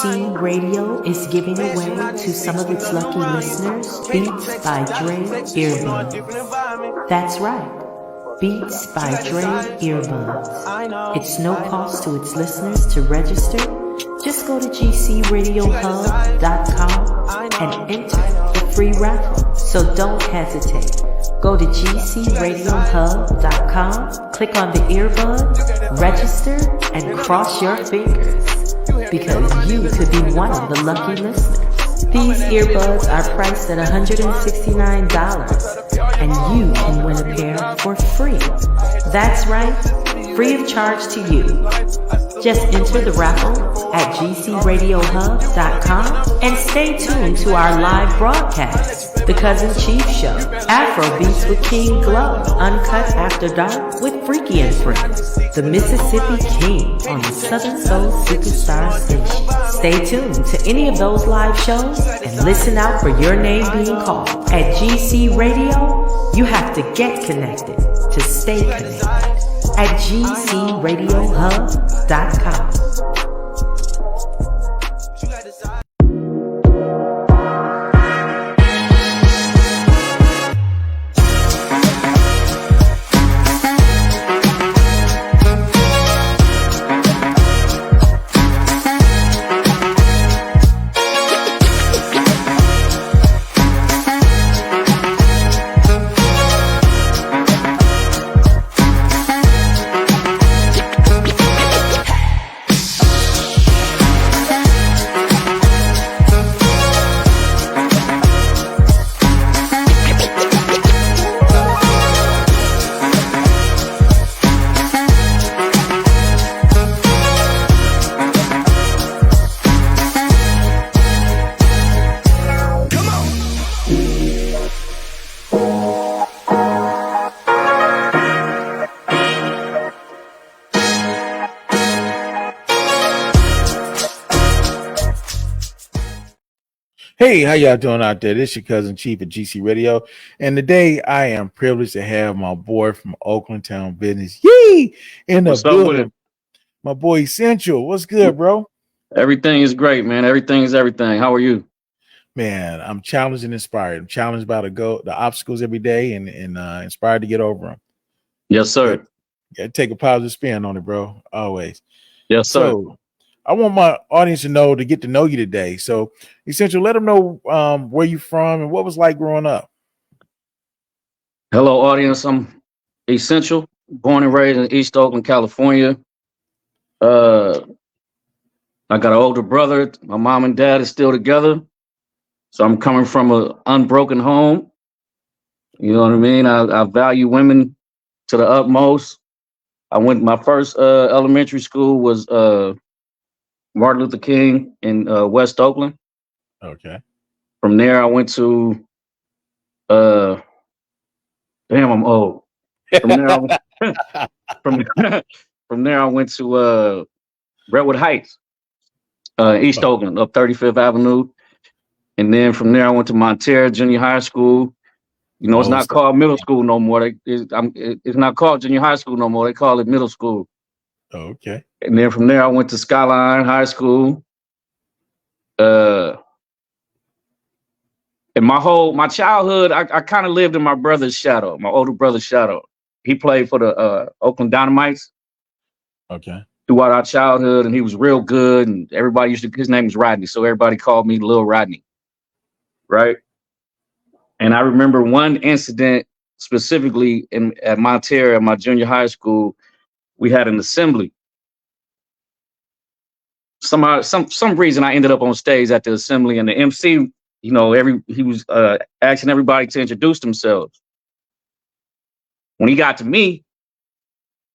GC Radio is giving away to some of its lucky listeners Beats by Dre earbuds. That's right, Beats by Dre earbuds. It's no cost to its listeners to register. Just go to gcradiohub.com and enter the free raffle. So don't hesitate. Go to gcradiohub.com, click on the earbud, register, and cross your fingers, because you could be one of the lucky listeners. These earbuds are priced at $169, and you can win a pair for free. That's right, free of charge to you. Just enter the raffle at gcradiohub.com and stay tuned to our live broadcast, The Cousin Chief Show, Afro Beats with King Glow, Uncut After Dark with Freaky and Friends, the Mississippi King on the Southern Soul Superstar Station. Stay tuned to any of those live shows and listen out for your name being called. At GC Radio, you have to get connected to stay connected. At gcradiohub.com. Hey, how y'all doing out there? This is your cousin Chief at GC Radio, and today I am privileged to have my boy from Oakland Town Business, in the building. My boy Esinchill. What's good, bro? Everything is great, man. Everything is everything. How are you? Man, I'm challenged and inspired. I'm challenged by the obstacles every day, and inspired to get over them. Yes, sir. Yeah, take a positive spin on it, bro. Always. Yes, sir. So, I want my audience to get to know you today. So, Esinchill, let them know where you're from and what it was like growing up. Hello, audience. I'm Esinchill, born and raised in East Oakland, California. I got an older brother. My mom and dad is still together. So I'm coming from an unbroken home. You know what I mean? I value women to the utmost. My first elementary school was Martin Luther King in West Oakland. Okay. From there, I went to damn, I'm old. From there, I went to Redwood Heights, East Oakland, up 35th Avenue. And then from there, I went to Montero Junior High School. You know, it's not called middle school no more. It's not called junior high school no more. They call it middle school. Okay. And then from there, I went to Skyline High School. And my childhood, I kind of lived in my brother's shadow, my older brother's shadow. He played for the Oakland Dynamites. Okay. Throughout our childhood, and he was real good. And everybody his name was Rodney, so everybody called me Lil Rodney. Right. And I remember one incident specifically at Montero, at my junior high school. We had an assembly. Some reason I ended up on stage at the assembly, and the MC, you know, he was asking everybody to introduce themselves. When he got to me,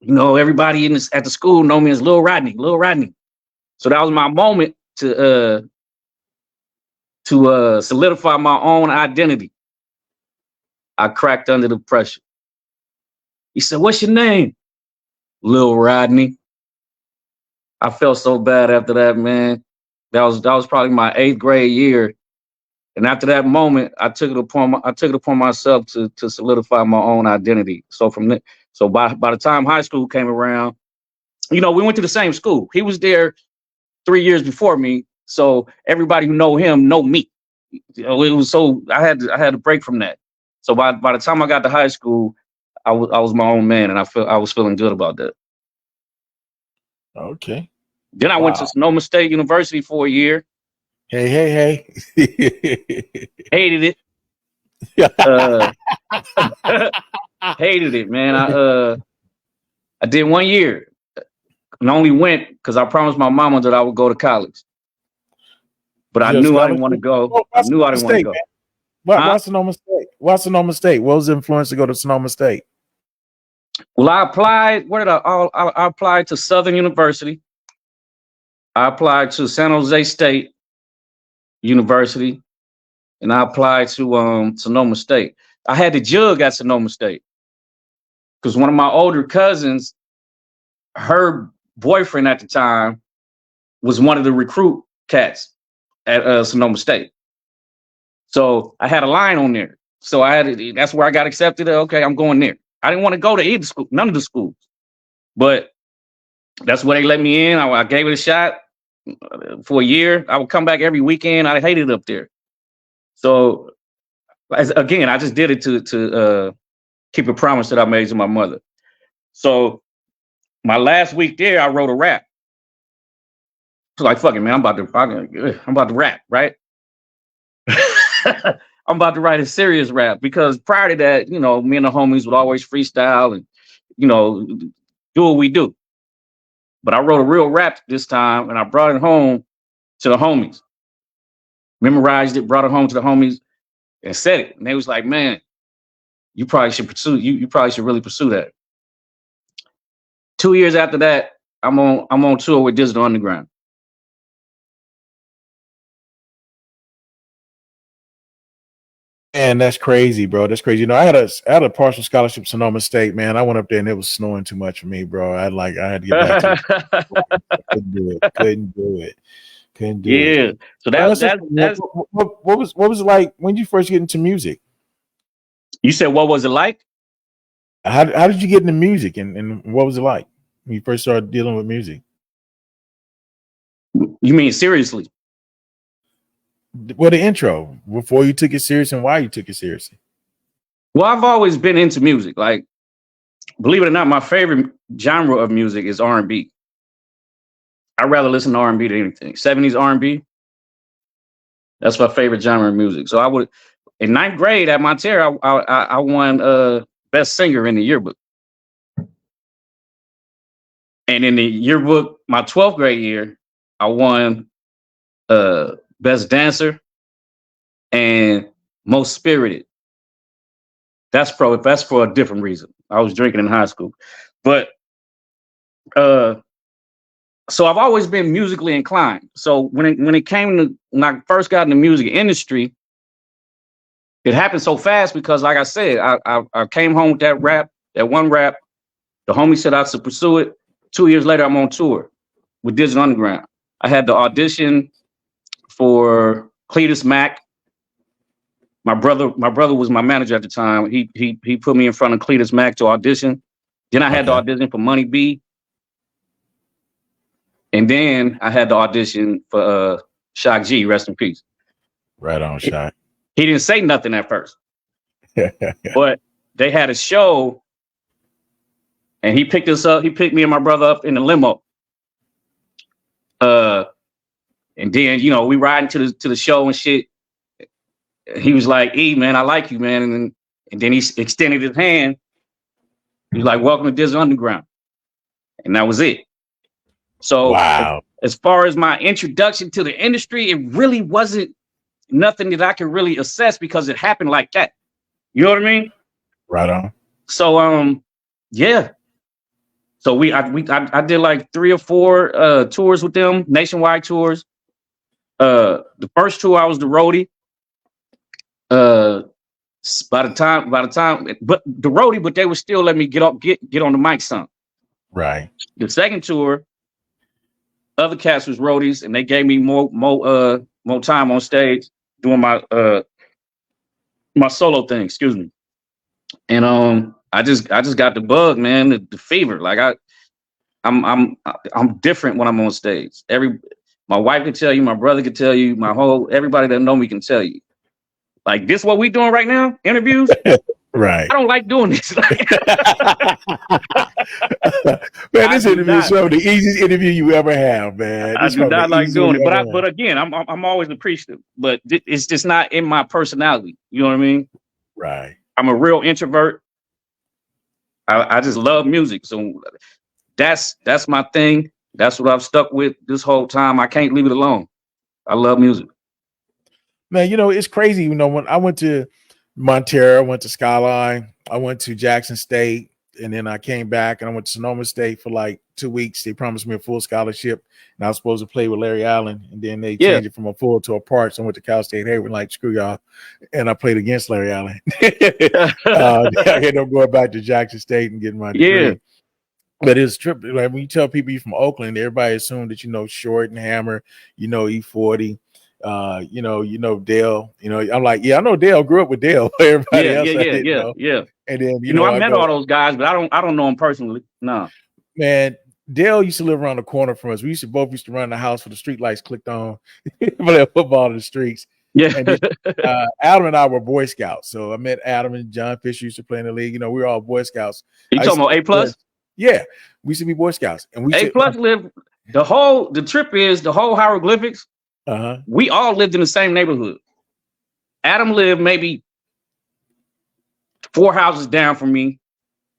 you know, everybody at the school know me as Lil Rodney, Lil Rodney. So that was my moment to solidify my own identity. I cracked under the pressure. He said, "What's your name?" "Lil Rodney." I felt so bad after that, man. That was probably my 8th grade year. And after that moment, I took it upon myself to solidify my own identity. So by the time high school came around, you know, we went to the same school. He was there 3 years before me, So everybody who know him know me. It was so I had to break from that. So by the time I got to high school, I was my own man, and I was feeling good about that. Okay. Then I went to Sonoma State University for a year. Hey. Hated it. Hated it, man. I did 1 year and only went because I promised my mama that I would go to college. But I knew I didn't want to go. I knew I didn't want to go. Why Sonoma State? Why Sonoma State? What was the influence to go to Sonoma State? Well, I applied. Where did I applied to Southern University. I applied to San Jose State University, and I applied to Sonoma State. I had to jug at Sonoma State because one of my older cousins, her boyfriend at the time, was one of the recruit cats at Sonoma State. So I had a line on there. So that's where I got accepted. Okay, I'm going there. I didn't want to go to either school, none of the schools, but that's where they let me in. I gave it a shot for a year. I would come back every weekend. I hated it up there. So again, I just did it to keep a promise that I made to my mother. So my last week there, I wrote a rap. I was like, fuck it, man, I'm about to rap, right? I'm about to write a serious rap because prior to that, me and the homies would always freestyle and, do what we do. But I wrote a real rap this time and I brought it home to the homies. Memorized it, brought it home to the homies and said it. And they was like, man, you probably should really pursue that. 2 years after that, I'm on tour with Digital Underground. Man, that's crazy, bro. That's crazy. I had a partial scholarship at Sonoma State, man. I went up there and it was snowing too much for me, bro. I had to get back to it. Couldn't do it. Yeah. So that's what was it like when you first get into music? You said what was it like? How did you get into music and what was it like when you first started dealing with music? You mean seriously? Well, the intro before you took it serious and why you took it seriously. Well, I've always been into music. Like, believe it or not, my favorite genre of music is R&B. I'd rather listen to R&B than anything. 70s R&B. That's my favorite genre of music. So I would, in 9th grade at Montero, I won best singer in the yearbook. And in the yearbook, my 12th grade year, I won best dancer and most spirited. That's for a different reason. I was drinking in high school, but so I've always been musically inclined. So when I first got in the music industry, it happened so fast because, like I said, I came home with that one rap. The homie said I should pursue it. 2 years later, I'm on tour with Digital Underground. I had the audition for Cletus Mack. My brother was my manager at the time. He put me in front of Cletus Mack to audition. Then I had to audition for Money B. And then I had to audition for Shock G, rest in peace. Right on, Shock. He didn't say nothing at first. But they had a show and he picked us up. He picked me and my brother up in the limo. And then, we riding to the show and shit. He was like, "E, man, I like you, man." And then he extended his hand. He was like, "Welcome to Digital Underground." And that was it. So wow. As far as my introduction to the industry, it really wasn't nothing that I could really assess because it happened like that. You know what I mean? Right on. So yeah. So I did like 3 or 4 tours with them, nationwide tours. The first tour I was the roadie. By the time, but the roadie, but they would still let me get on the mic some. Right. The second tour, other cast was roadies, and they gave me more time on stage doing my my solo thing. Excuse me. And I just got the bug, man, the fever. Like I'm different when I'm on stage. My wife could tell you, my brother could tell you, everybody that know me can tell you. Like this, what we doing right now? Interviews. Right. I don't like doing this. Man, this interview is some of the easiest interview you ever have, man. I do not like doing it, but again, I'm always appreciative. But it's just not in my personality. You know what I mean? Right. I'm a real introvert. I just love music, so that's my thing. That's what I've stuck with this whole time. I can't leave it alone. I love music. Man, it's crazy. When I went to Montero, I went to Skyline, I went to Jackson State, and then I came back and I went to Sonoma State for like 2 weeks. They promised me a full scholarship, and I was supposed to play with Larry Allen, and then they changed it from a full to a part. So I went to Cal State Hayward, like, screw y'all, and I played against Larry Allen. I ended up going back to Jackson State and getting my degree. Yeah. But it's trip. Like when you tell people you're from Oakland, everybody assume that Short and Hammer, E40. Dale. I'm like, yeah, I know Dale. Grew up with Dale. Everybody else, yeah. And then I met all those guys, but I don't know them personally. No, man. Dale used to live around the corner from us. We both used to run the house for the street lights clicked on, play football in the streets. Yeah. And then, Adam and I were Boy Scouts, so I met Adam and John Fisher used to play in the league. We were all Boy Scouts. You talking about A+? Yeah, we used to be Boy Scouts, and A+ lived the trip is the whole hieroglyphics. We all lived in the same neighborhood. Adam lived maybe 4 houses down from me.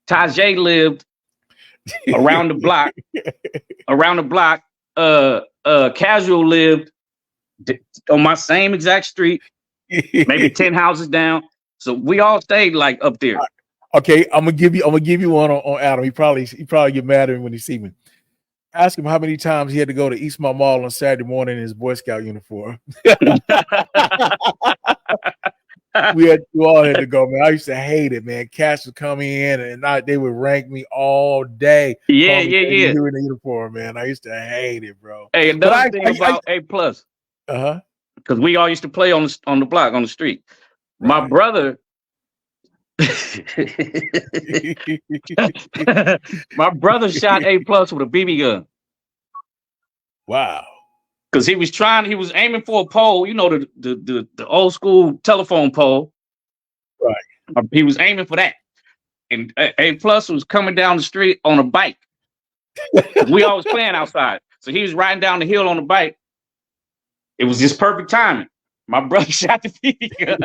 Tajay lived around the block. Casual lived on my same exact street, maybe 10 houses down. So we all stayed like up there. Okay, I'm gonna give you one on Adam. He probably get mad at me when he see me. Ask him how many times he had to go to Eastmont Mall on Saturday morning in his Boy Scout uniform. We all had to go, man. I used to hate it, man. Cash would come in and they would rank me all day. Yeah. You in the uniform, man. I used to hate it, bro. Hey, another thing about A+. Because we all used to play on the block, on the street. Right. My brother. My brother shot A+ with a BB gun. Wow. Because he was aiming for a pole, the old school telephone pole. Right. He was aiming for that. And A+ was coming down the street on a bike. We always playing outside. So he was riding down the hill on a bike. It was just perfect timing. My brother shot the BB gun.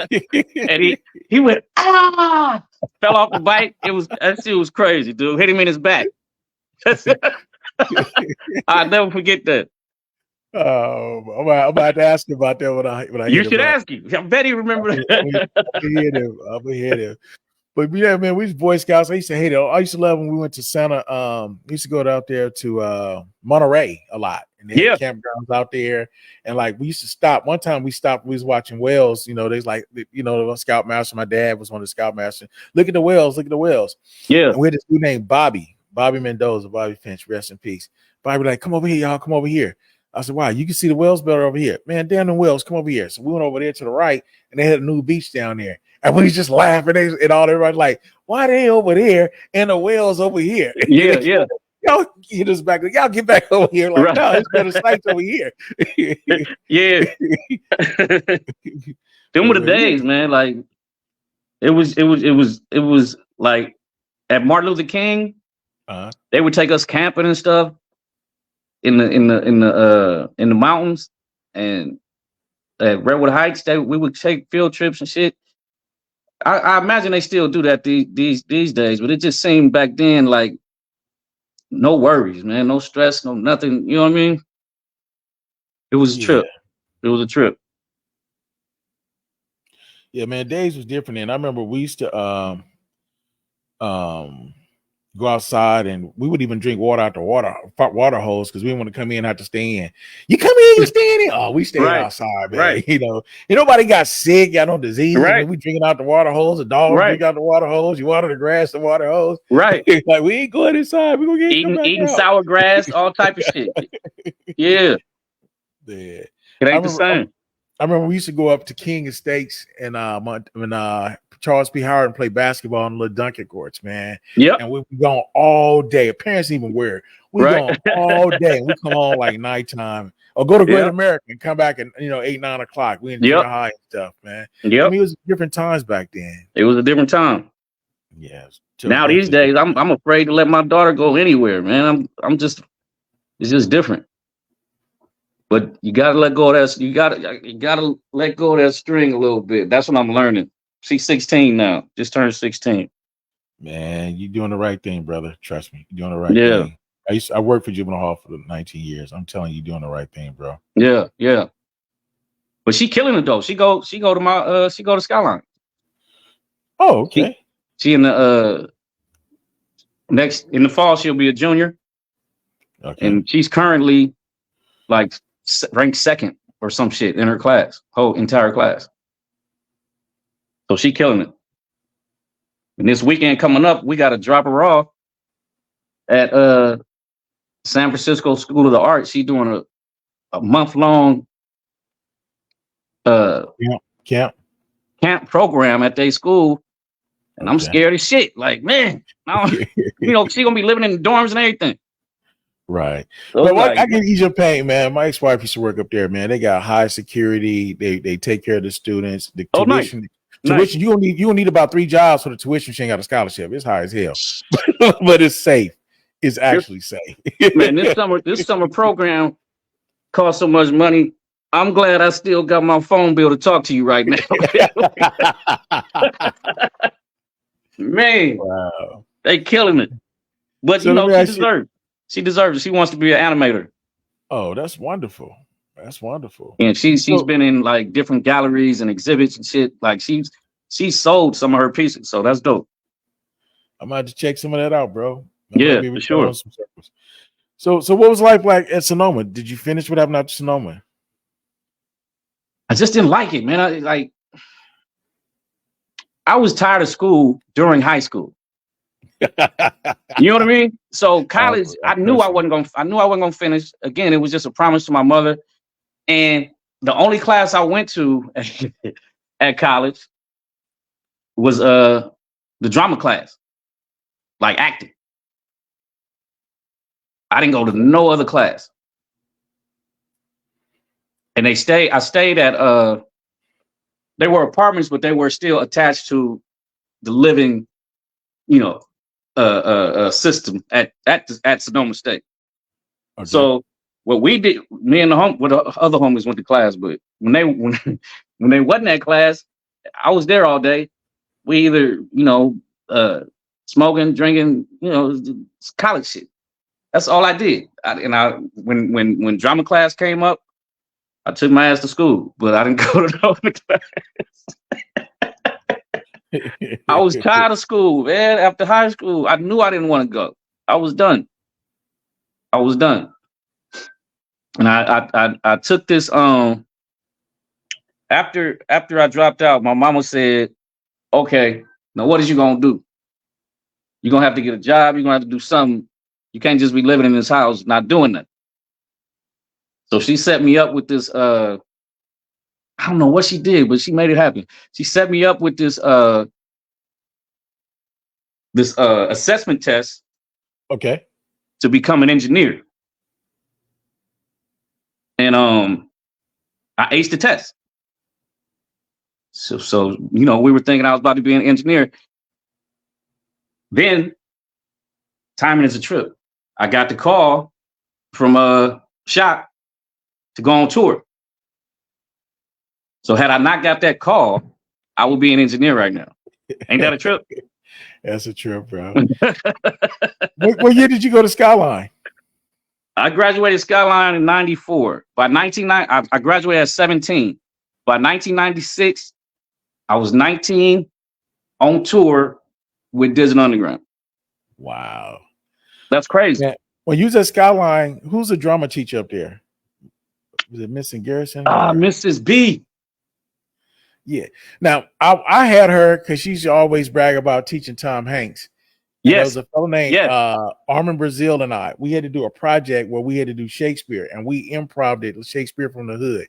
And he went, fell off the bike. That shit was crazy, dude. Hit him in his back. I'll never forget that. Oh, I'm about to ask you about that when I you should ask you. I bet he remember that. I'm gonna hit him. But yeah, man, we was Boy Scouts. I used to hate it. I used to love when we went to Santa. We used to go out there to Monterey a lot. And they had campgrounds out there. And like we used to stop. One time we was watching whales. There's like, the Scoutmaster. My dad was one of the Scoutmasters. Look at the whales. Yeah. And we had this dude named Bobby Mendoza, Bobby Finch, rest in peace. Bobby like, come over here, y'all, come over here. I said, wow, you can see the whales better over here. Man, damn the whales, come over here. So we went over there to the right, and they had a new beach down there. And we was just laughing, and everybody like, why they over there and the whales over here? Yeah. Y'all get us back. Y'all get back over here. Like, right. No, it's better sights over here. Yeah. Them were the days, man. Like it was like at Martin Luther King, they would take us camping and stuff in the mountains, and at Redwood Heights, we would take field trips and shit. I imagine they still do that these days, but it just seemed back then like no worries, man, no stress, no nothing. You know what I mean? It was a trip. It was a trip. Yeah, man, days was different. And I remember we used to go outside, and we would even drink water out the water hose because we didn't want to come in and have to stay in. You come in, you stay in. Oh, we stayed outside, man. Right. Nobody got sick, got no disease. Right. We drinking out the water hose. The dog drink out the water hose. You water the grass, the water hose. Right. Like we ain't going inside. We gonna get eating sour grass, all type of shit. Yeah. It ain't the same. I remember we used to go up to King Estates and Charles P. Howard and play basketball on the little Dunkin' courts, man. Yep. And we gone all day. Parents even wear it. We gone all day. And we come on like nighttime or go to Great America and come back at 8, 9 o'clock. We in junior high and stuff, man. Yep. I mean, it was different times back then. It was a different time. Yes. Now these days, I'm afraid to let my daughter go anywhere, man. It's just different. But you gotta let go of that. You gotta let go of that string a little bit. That's what I'm learning. She's 16 now. Just turned 16. Man, you're doing the right thing, brother. Trust me, you're doing the right thing. I worked for juvenile hall for 19 years. I'm telling you, you're doing the right thing, bro. Yeah. But she killing it though. She go to Skyline. Oh, okay. She in the in the fall she'll be a junior. Okay. And she's currently like ranked second or some shit in her class, whole entire class. So she killing it. And this weekend coming up, we got to drop her off at San Francisco School of the Arts. She's doing a month-long camp program at their school. And I'm scared as shit. Like, man, she gonna be living in the dorms and everything. Right. So but I can ease your pain, man. My ex-wife used to work up there, man. They got high security. They take care of the students. The tuition. Nice. You don't need about 3 jobs for the tuition. She ain't got a scholarship. It's high as hell. But it's safe. It's actually safe. Man, this summer program cost so much money. I'm glad I still got my phone bill to talk to you right now. Man, wow. They killing it. But she deserves it. She deserves it. She wants to be an animator. Oh, that's wonderful. That's wonderful. And she's been in like different galleries and exhibits and shit. Like she's sold some of her pieces. So that's dope. I'm about to check some of that out, bro. For sure. So what was life like at Sonoma? Did you finish what happened after Sonoma? I just didn't like it, man. I was tired of school during high school. You know what I mean? So college, I knew I wasn't gonna finish. Again, it was just a promise to my mother. And the only class I went to at college was the drama class, like acting. I didn't go to no other class. And I stayed at they were apartments, but they were still attached to the living, system at Sonoma State. Okay. So what we did, me and the other homies went to class, but when they wasn't at class, I was there all day. We either, smoking, drinking, college shit. That's all I did. When drama class came up, I took my ass to school, but I didn't go to no other class. I was tired of school, man. After high school, I knew I didn't want to go. I was done. And I took this after I dropped out, my mama said, okay, now what is you gonna do? You're gonna have to get a job, you're gonna have to do something. You can't just be living in this house not doing that. So she set me up with this I don't know what she did, but she made it happen. She set me up with this assessment test. Okay. To become an engineer. And I aced the test. So we were thinking I was about to be an engineer. Then timing is a trip. I got the call from a shop to go on tour. So had I not got that call, I would be an engineer right now. Ain't that a trip? That's a trip, bro. What year did you go to Skyline? I graduated Skyline in 94. By 1990, I graduated at 17. By 1996, I was 19 on tour with Disney Underground. Wow. That's crazy. Man, when you was at Skyline, who's the drama teacher up there? Was it Mrs. Garrison? Mrs. B. Yeah. Now, I had her because she used to always brag about teaching Tom Hanks. Yes. There was a fellow named Armin Brazil and I. We had to do a project where we had to do Shakespeare, and we improv'd it, Shakespeare from the Hood.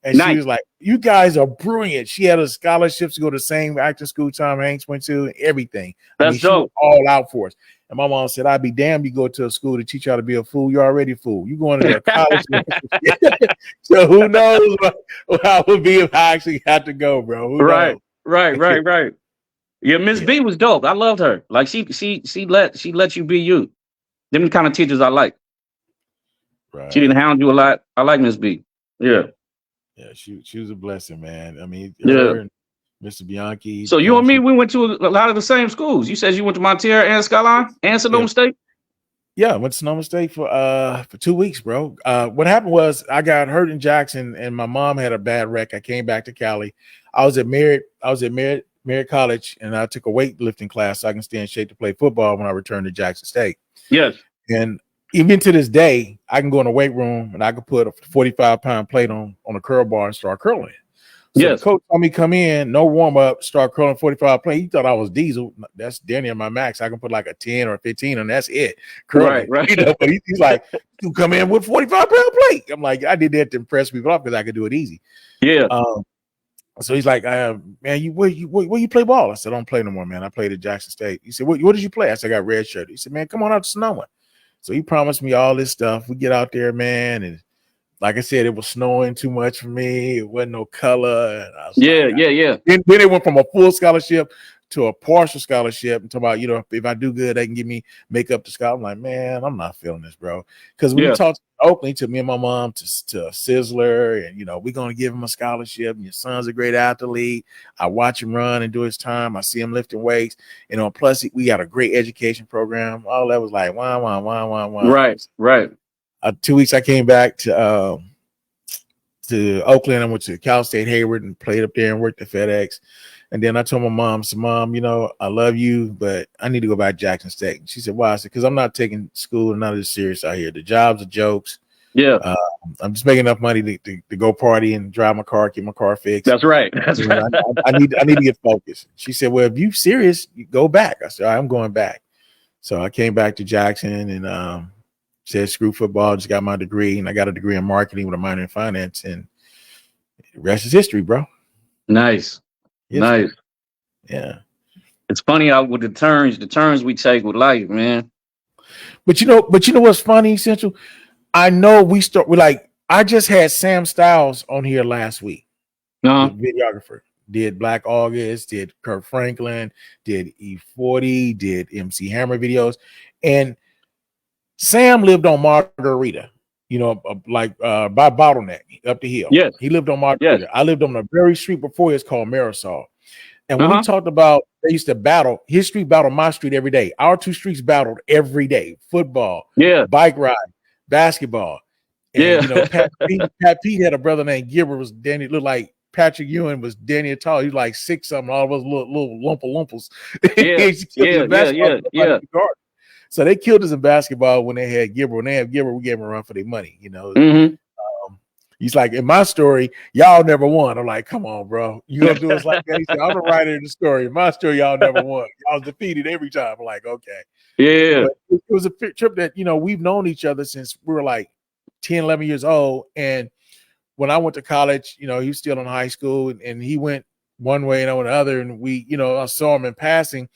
And she was like, "You guys are brilliant." She had a scholarship to go to the same acting school Tom Hanks went to, and everything. That's she was all out for us. And my mom said, "I'd be damned you go to a school to teach you how to be a fool. You're already a fool. You going to a college." So who knows what I would be if I actually had to go, bro? Who knows? Right. Yeah, Miss B was dope. I loved her. Like she let you be you. Them the kind of teachers I like. Right. She didn't hound you a lot. I like Miss B. Yeah. Yeah, she was a blessing, man. I mean, and Mr. Bianchi. So you and me, we went to a lot of the same schools. You said you went to Montero and Skyline and Sonoma State? Yeah, I went to Sonoma State for 2 weeks, bro. What happened was I got hurt in Jackson and my mom had a bad wreck. I came back to Cali. I was at Merritt College, and I took a weightlifting class so I can stay in shape to play football when I returned to Jackson State. Yes. And even to this day, I can go in the weight room and I can put a 45-pound plate on a curl bar and start curling it. So the coach told me come in, no warm up, start curling 45 plate. He thought I was diesel. That's Danny on my max. I can put like a 10 or a 15, and that's it. Curling. Right. You know, but he's like, you come in with 45-pound plate. I'm like, I did that to impress people off because I could do it easy. Yeah. So he's like, man, where you play ball? I said, I don't play no more, man. I played at Jackson State. He said, what did you play? I said, I got red shirt. He said, man, come on out to Sonoma. So he promised me all this stuff. We get out there, man, and like I said, it was snowing too much for me. It wasn't no color. And I was yeah. Then it went from a full scholarship to a partial scholarship. And talking about, you know, if I do good, they can make up the scholarship. I'm like, man, I'm not feeling this, bro. Because we talked to Oakland, to me and my mom to Sizzler, and you know, we're gonna give him a scholarship. And your son's a great athlete. I watch him run and do his time. I see him lifting weights. You know, plus we got a great education program. All that was like, wah. Right. 2 weeks I came back to Oakland. I went to Cal State Hayward and played up there and worked at FedEx. And then I told my mom, so Mom, you know, I love you, but I need to go back to Jackson State. And she said, why? I said, because I'm not taking school and none of this serious out here. The jobs are jokes. Yeah. I'm just making enough money to go party and drive my car, get my car fixed. That's right. I need to get focused. She said, well, if you serious, you go back. I said, all right, I'm going back. So I came back to Jackson and said screw football, just got my degree, and I got a degree in marketing with a minor in finance, and the rest is history, bro. Nice. Nice. Yeah. It's funny how with the turns we take with life, man. But you know what's funny, Essential? I know I just had Sam Styles on here last week. The videographer. Did Black August, did Kurt Franklin, did E40, did MC Hammer videos, and Sam lived on Margarita, you know, by Bottleneck up the hill. Yes. He lived on Margarita. Yes. I lived on the very street before it's called Marisol. And when we talked about, they used to battle, his street battled my street every day. Our two streets battled every day. Football, bike ride, basketball. And, you know, Pat Pete had a brother named Gilbert, was Danny, looked like Patrick Ewing was Danny tall. He was like 6-something, all of us little lumpers. Yeah. So they killed us in basketball when they had Gilbert. When they had Gilbert, we gave him a run for their money, you know. He's like, in my story, y'all never won. I'm like, come on, bro. You gonna do us like that? He said, I'm the writer of the story. In my story, y'all never won. Y'all was defeated every time. I'm like, okay. Yeah. But it was a trip that, you know, we've known each other since we were like 10, 11 years old. And when I went to college, you know, he was still in high school and he went one way and I went the other. And we, you know, I saw him in passing.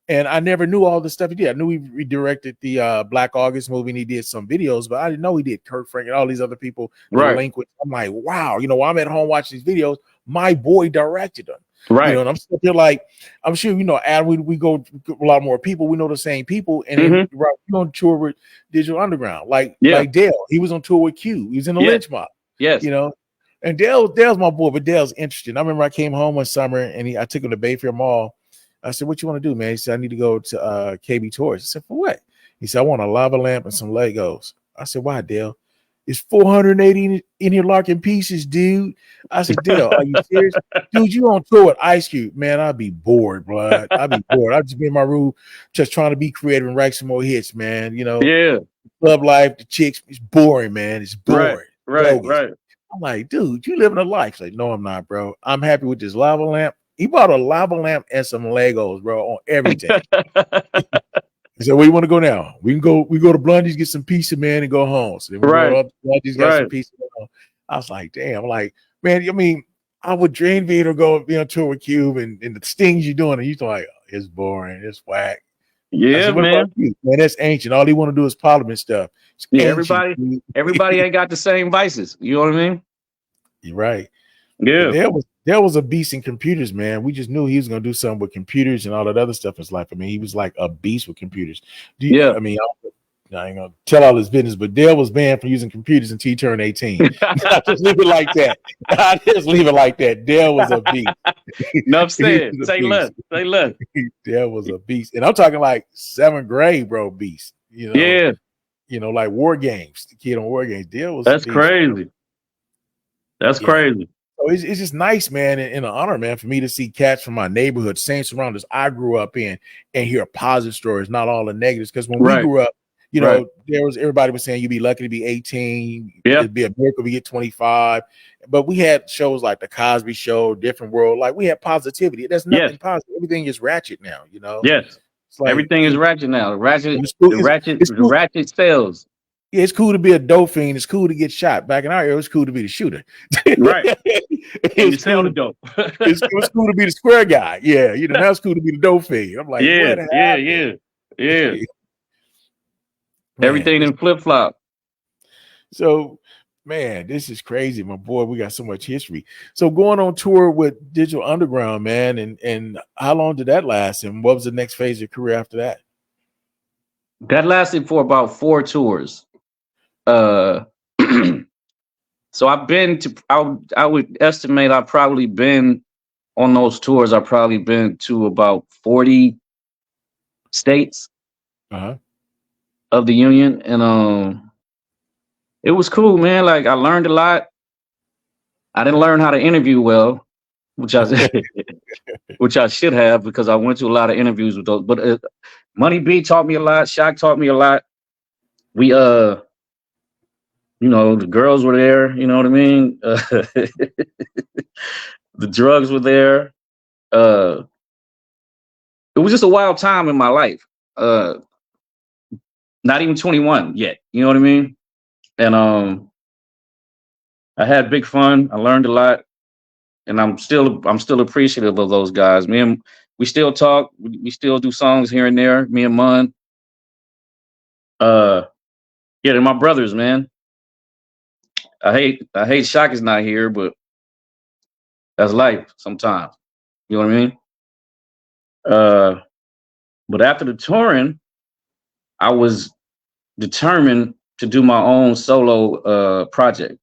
And I never knew all the stuff he did. I knew he directed the Black August movie and he did some videos, but I didn't know he did Kurt Frank and all these other people. Right. I'm like, wow, you know, while I'm at home watching these videos, my boy directed them. Right. You know, and I'm still here like, I'm sure, you know, Adam, we go a lot more people. We know the same people. And then we're on tour with Digital Underground. Like Dale, he was on tour with Q. He was in the Lynch Mob. Yes. You know, and Dale's my boy, but Dale's interesting. I remember I came home one summer and I took him to Bayfair Mall. I said, what you want to do, man? He said, I need to go to KB Toys. I said, for what? He said, I want a lava lamp and some Legos. I said, why, Dale? It's 480 interlocking pieces, dude. I said, Dale, are you serious? Dude, you on tour with Ice Cube. Man, I'd be bored, bro. I'd be bored. I'd just be in my room just trying to be creative and write some more hits, man. You know, club life, the chicks, it's boring, man. It's boring. Right. I'm like, dude, you living a life. He's like, no, I'm not, bro. I'm happy with this lava lamp. He bought a lava lamp and some Legos, bro, on everything. He said, where you want to go now? We go to Blondie's, get some pizza, man, and go home. So then we go up to Blondie's, got some pizza. I was like, damn, like, man, I mean, I would dream being to go be on tour with Cube and the things you're doing, and you're like, oh, it's boring, it's whack. I Yeah, said, what man. about you? Man, that's ancient. All he want to do is Parliament stuff. It's Yeah, ancient. everybody ain't got the same vices. You know what I mean? You're right. Yeah. But there was a beast in computers, man. We just knew he was gonna do something with computers and all that other stuff in his life. I mean, he was like a beast with computers. Yeah. I mean, I ain't gonna tell all his business, but Dale was banned from using computers until he turned 18. I just leave it like that. I just leave it like that. Dale was a beast. Enough said. Say less. Say less. Dale was a beast, and I'm talking like 7th grade, bro. Beast. Yeah. Like War Games. The kid on War Games. Dale was. That's crazy. That's crazy. So it's just nice, man, and an honor, man, for me to see cats from my neighborhood, same surroundings I grew up in, and hear positive stories, not all the negatives. Because when we grew up, everybody was saying you'd be lucky to be 18. Yeah. It'd be a miracle we get 25. But we had shows like The Cosby Show, Different World. Like we had positivity. There's nothing positive. Everything is ratchet now, Yes. It's like, everything is ratchet now. The ratchet sells. Yeah, it's cool to be a dope fiend. It's cool to get shot. Back in our era, it's cool to be the shooter. Right. It's cool to dope. It's cool to be the square guy. Yeah, now it's cool to be the dope fiend. I'm like, yeah. Man, everything in flip flop. So, man, this is crazy, my boy. We got so much history. So, going on tour with Digital Underground, man, and how long did that last? And what was the next phase of your career after that? That lasted for about 4 tours. So I've been to, I would estimate I've probably been on those tours. I've probably been to about 40 states of the union. And it was cool, man. Like I learned a lot. I didn't learn how to interview well, which I should have, because I went to a lot of interviews with those. But Money B taught me a lot. Shaq taught me a lot. We the girls were there, you know what I mean? The drugs were there. It was just a wild time in my life. Not even 21 yet, you know what I mean? And I had big fun. I learned a lot. And I'm still appreciative of those guys. We still talk. We still do songs here and there, me and Mun. They're my brothers, man. I hate Shaq is not here, but that's life sometimes. You know what I mean? But after the touring, I was determined to do my own solo project.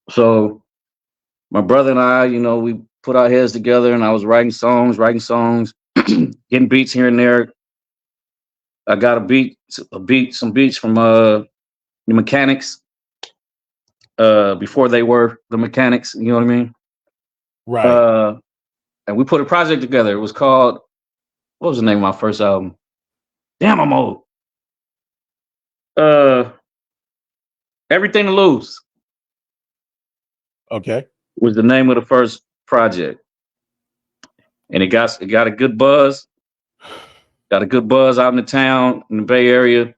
So my brother and I, we put our heads together, and I was writing songs, getting beats here and there. I got some beats from the Mechanics. Before they were the Mechanics, you know what I mean? Right. And we put a project together. It was called, what was the name of my first album? Damn, I'm old. Everything to Lose. Okay. Was the name of the first project. And it got a good buzz. Got a good buzz out in the town, in the Bay Area.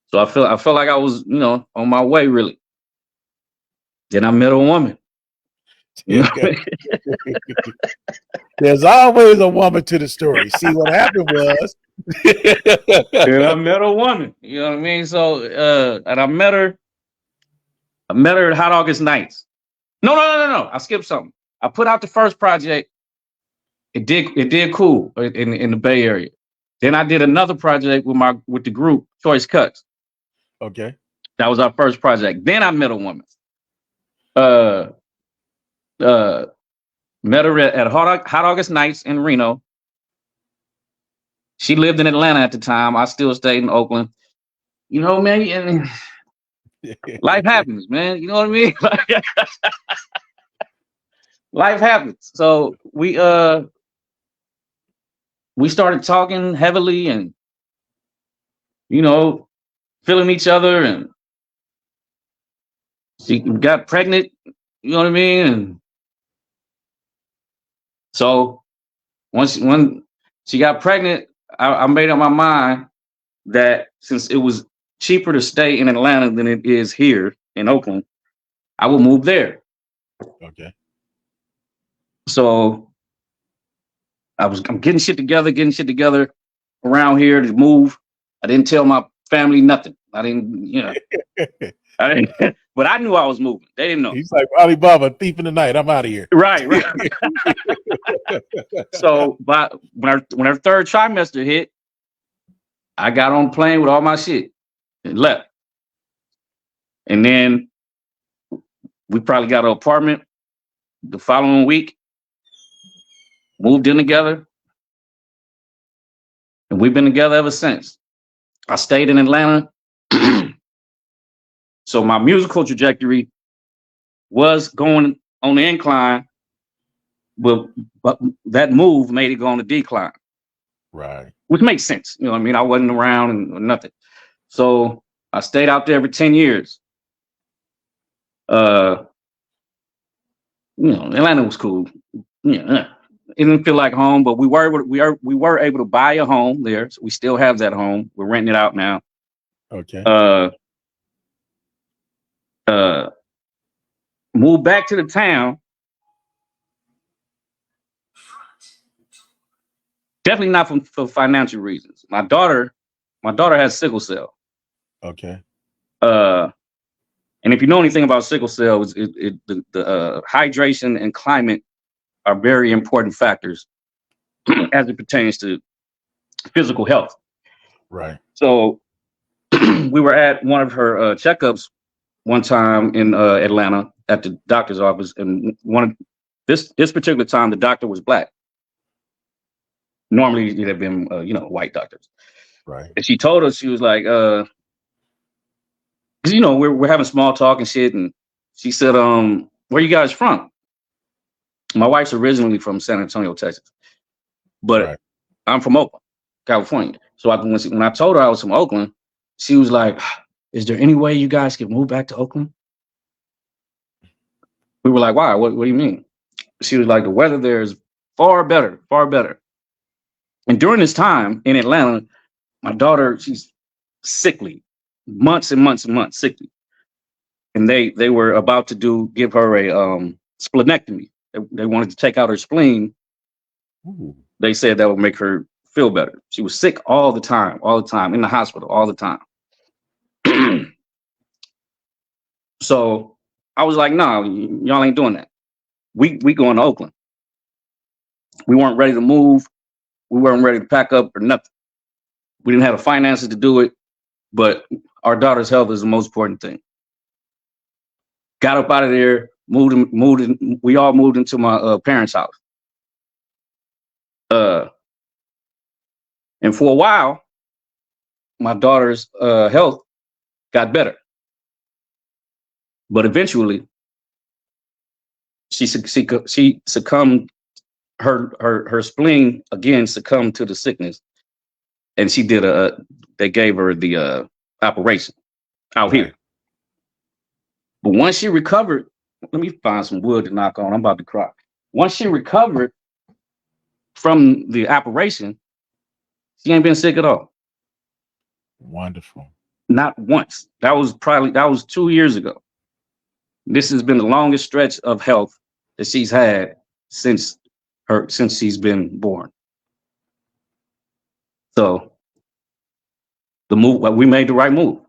So I felt like I was, on my way, really. Then I met a woman. There's always a woman to the story. See, what happened was, and I met a woman. You know what I mean? So, and I met her at Hot August Nights. No. I skipped something. I put out the first project. It did cool in the Bay Area. Then I did another project with the group Choice Cuts. Okay. That was our first project. Then I met a woman. Met her at Hot August Nights in Reno. She lived in Atlanta at the time. I still stayed in Oakland. Man, life happens, man. You know what I mean? Life happens. So we started talking heavily and feeling each other, and she got pregnant, you know what I mean? And so when she got pregnant, I made up my mind that since it was cheaper to stay in Atlanta than it is here, in Oakland, I would move there. Okay. So I'm getting shit together around here to move. I didn't tell my family nothing. I didn't, I didn't, but I knew I was moving. They didn't know. He's like Alibaba, thief in the night. I'm out of here. Right. So, but when our third trimester hit, I got on the plane with all my shit and left. And then we probably got an apartment the following week, moved in together, and we've been together ever since. I stayed in Atlanta. So my musical trajectory was going on the incline, but that move made it go on the decline. Right. Which makes sense. You know what I mean? I wasn't around and nothing. So I stayed out there every 10 years. Atlanta was cool. Yeah. It didn't feel like home, but we were able to buy a home there. So we still have that home. We're renting it out now. Okay. Moved back to the town. Definitely not for financial reasons. My daughter has sickle cell. Okay. And if you know anything about sickle cell, the hydration and climate are very important factors as it pertains to physical health. Right. So we were at one of her checkups one time in Atlanta at the doctor's office, and this particular time the doctor was Black. Normally it'd have been white doctors. Right. And she told us, she was like, because we're having small talk and shit, and she said, where you guys from? My wife's originally from San Antonio, Texas, but I'm from Oakland, California. So when I told her I was from Oakland, she was like, is there any way you guys could move back to Oakland? We were like, why? What do you mean? She was like, the weather there is far better. And during this time in Atlanta, my daughter, she's sickly, months and months and months sickly. And they were about to give her a splenectomy. They wanted to take out her spleen. Ooh. They said that would make her feel better. She was sick all the time, in the hospital, all the time. So I was like, no, y'all ain't doing that. We going to Oakland. We weren't ready to move. We weren't ready to pack up or nothing. We didn't have the finances to do it, but our daughter's health is the most important thing. Got up out of there, moved in, we all moved into my parents' house. And for a while, my daughter's health got better. But eventually, she succumbed, her spleen again succumbed to the sickness. And she they gave her the operation out here. But once she recovered, let me find some wood to knock on. I'm about to cry. Once she recovered from the operation, she ain't been sick at all. Wonderful. Not once. That was 2 years ago. This has been the longest stretch of health that she's had since she's been born. So we made the right move.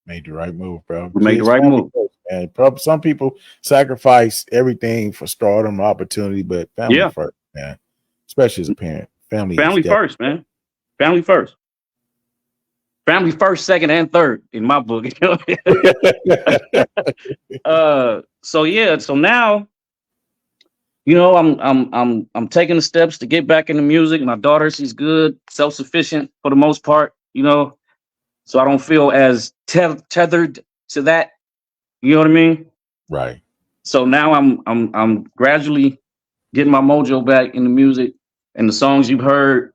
Made the right move, bro. We made the right move. And some people sacrifice everything for stardom, opportunity, but family first, man. Especially as a parent. Family first, man. Family first. Family first, second, and third in my book. So now, I'm taking the steps to get back into music. My daughter, she's good, self-sufficient for the most part, so I don't feel as tethered to that. You know what I mean? Right. So now I'm gradually getting my mojo back in the music, and the songs you've heard,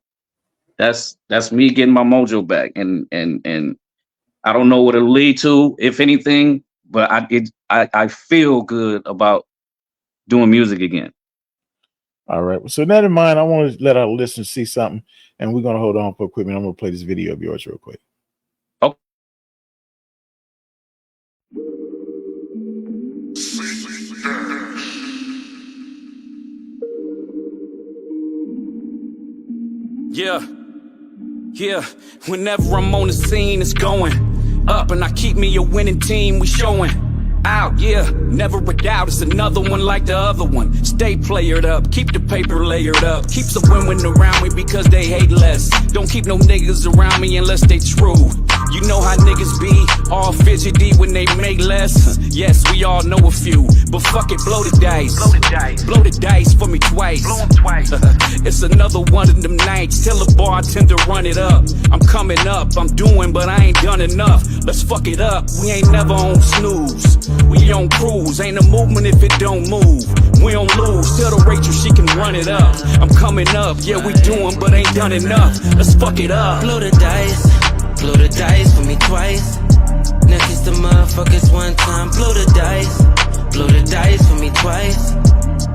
that's me getting my mojo back, and I don't know what it'll lead to, if anything, but I feel good about doing music again. All right. So that in mind, I want to let our listeners see something, and we're gonna hold on for a quick minute. I'm gonna play this video of yours real quick. Yeah, whenever I'm on the scene, it's going up, and I keep me a winning team, we showing out, yeah, never a doubt, it's another one like the other one. Stay playered up, keep the paper layered up, keep some women around me because they hate less. Don't keep no niggas around me unless they true. You know how niggas be, all fidgety when they make less. Yes, we all know a few, but fuck it, blow the dice. Blow the dice for me twice. Blow 'em twice. It's another one of them nights. Tell the bartender run it up. I'm coming up, I'm doing, but I ain't done enough. Let's fuck it up. We ain't never on snooze. We on cruise. Ain't a movement if it don't move. We don't lose. Tell the Rachel she can run it up. I'm coming up. Yeah, we doing, but ain't done enough. Let's fuck it up. Blow the dice. Blow the dice for me twice. Now kiss the motherfuckers one time. Blow the dice. Blow the dice for me twice.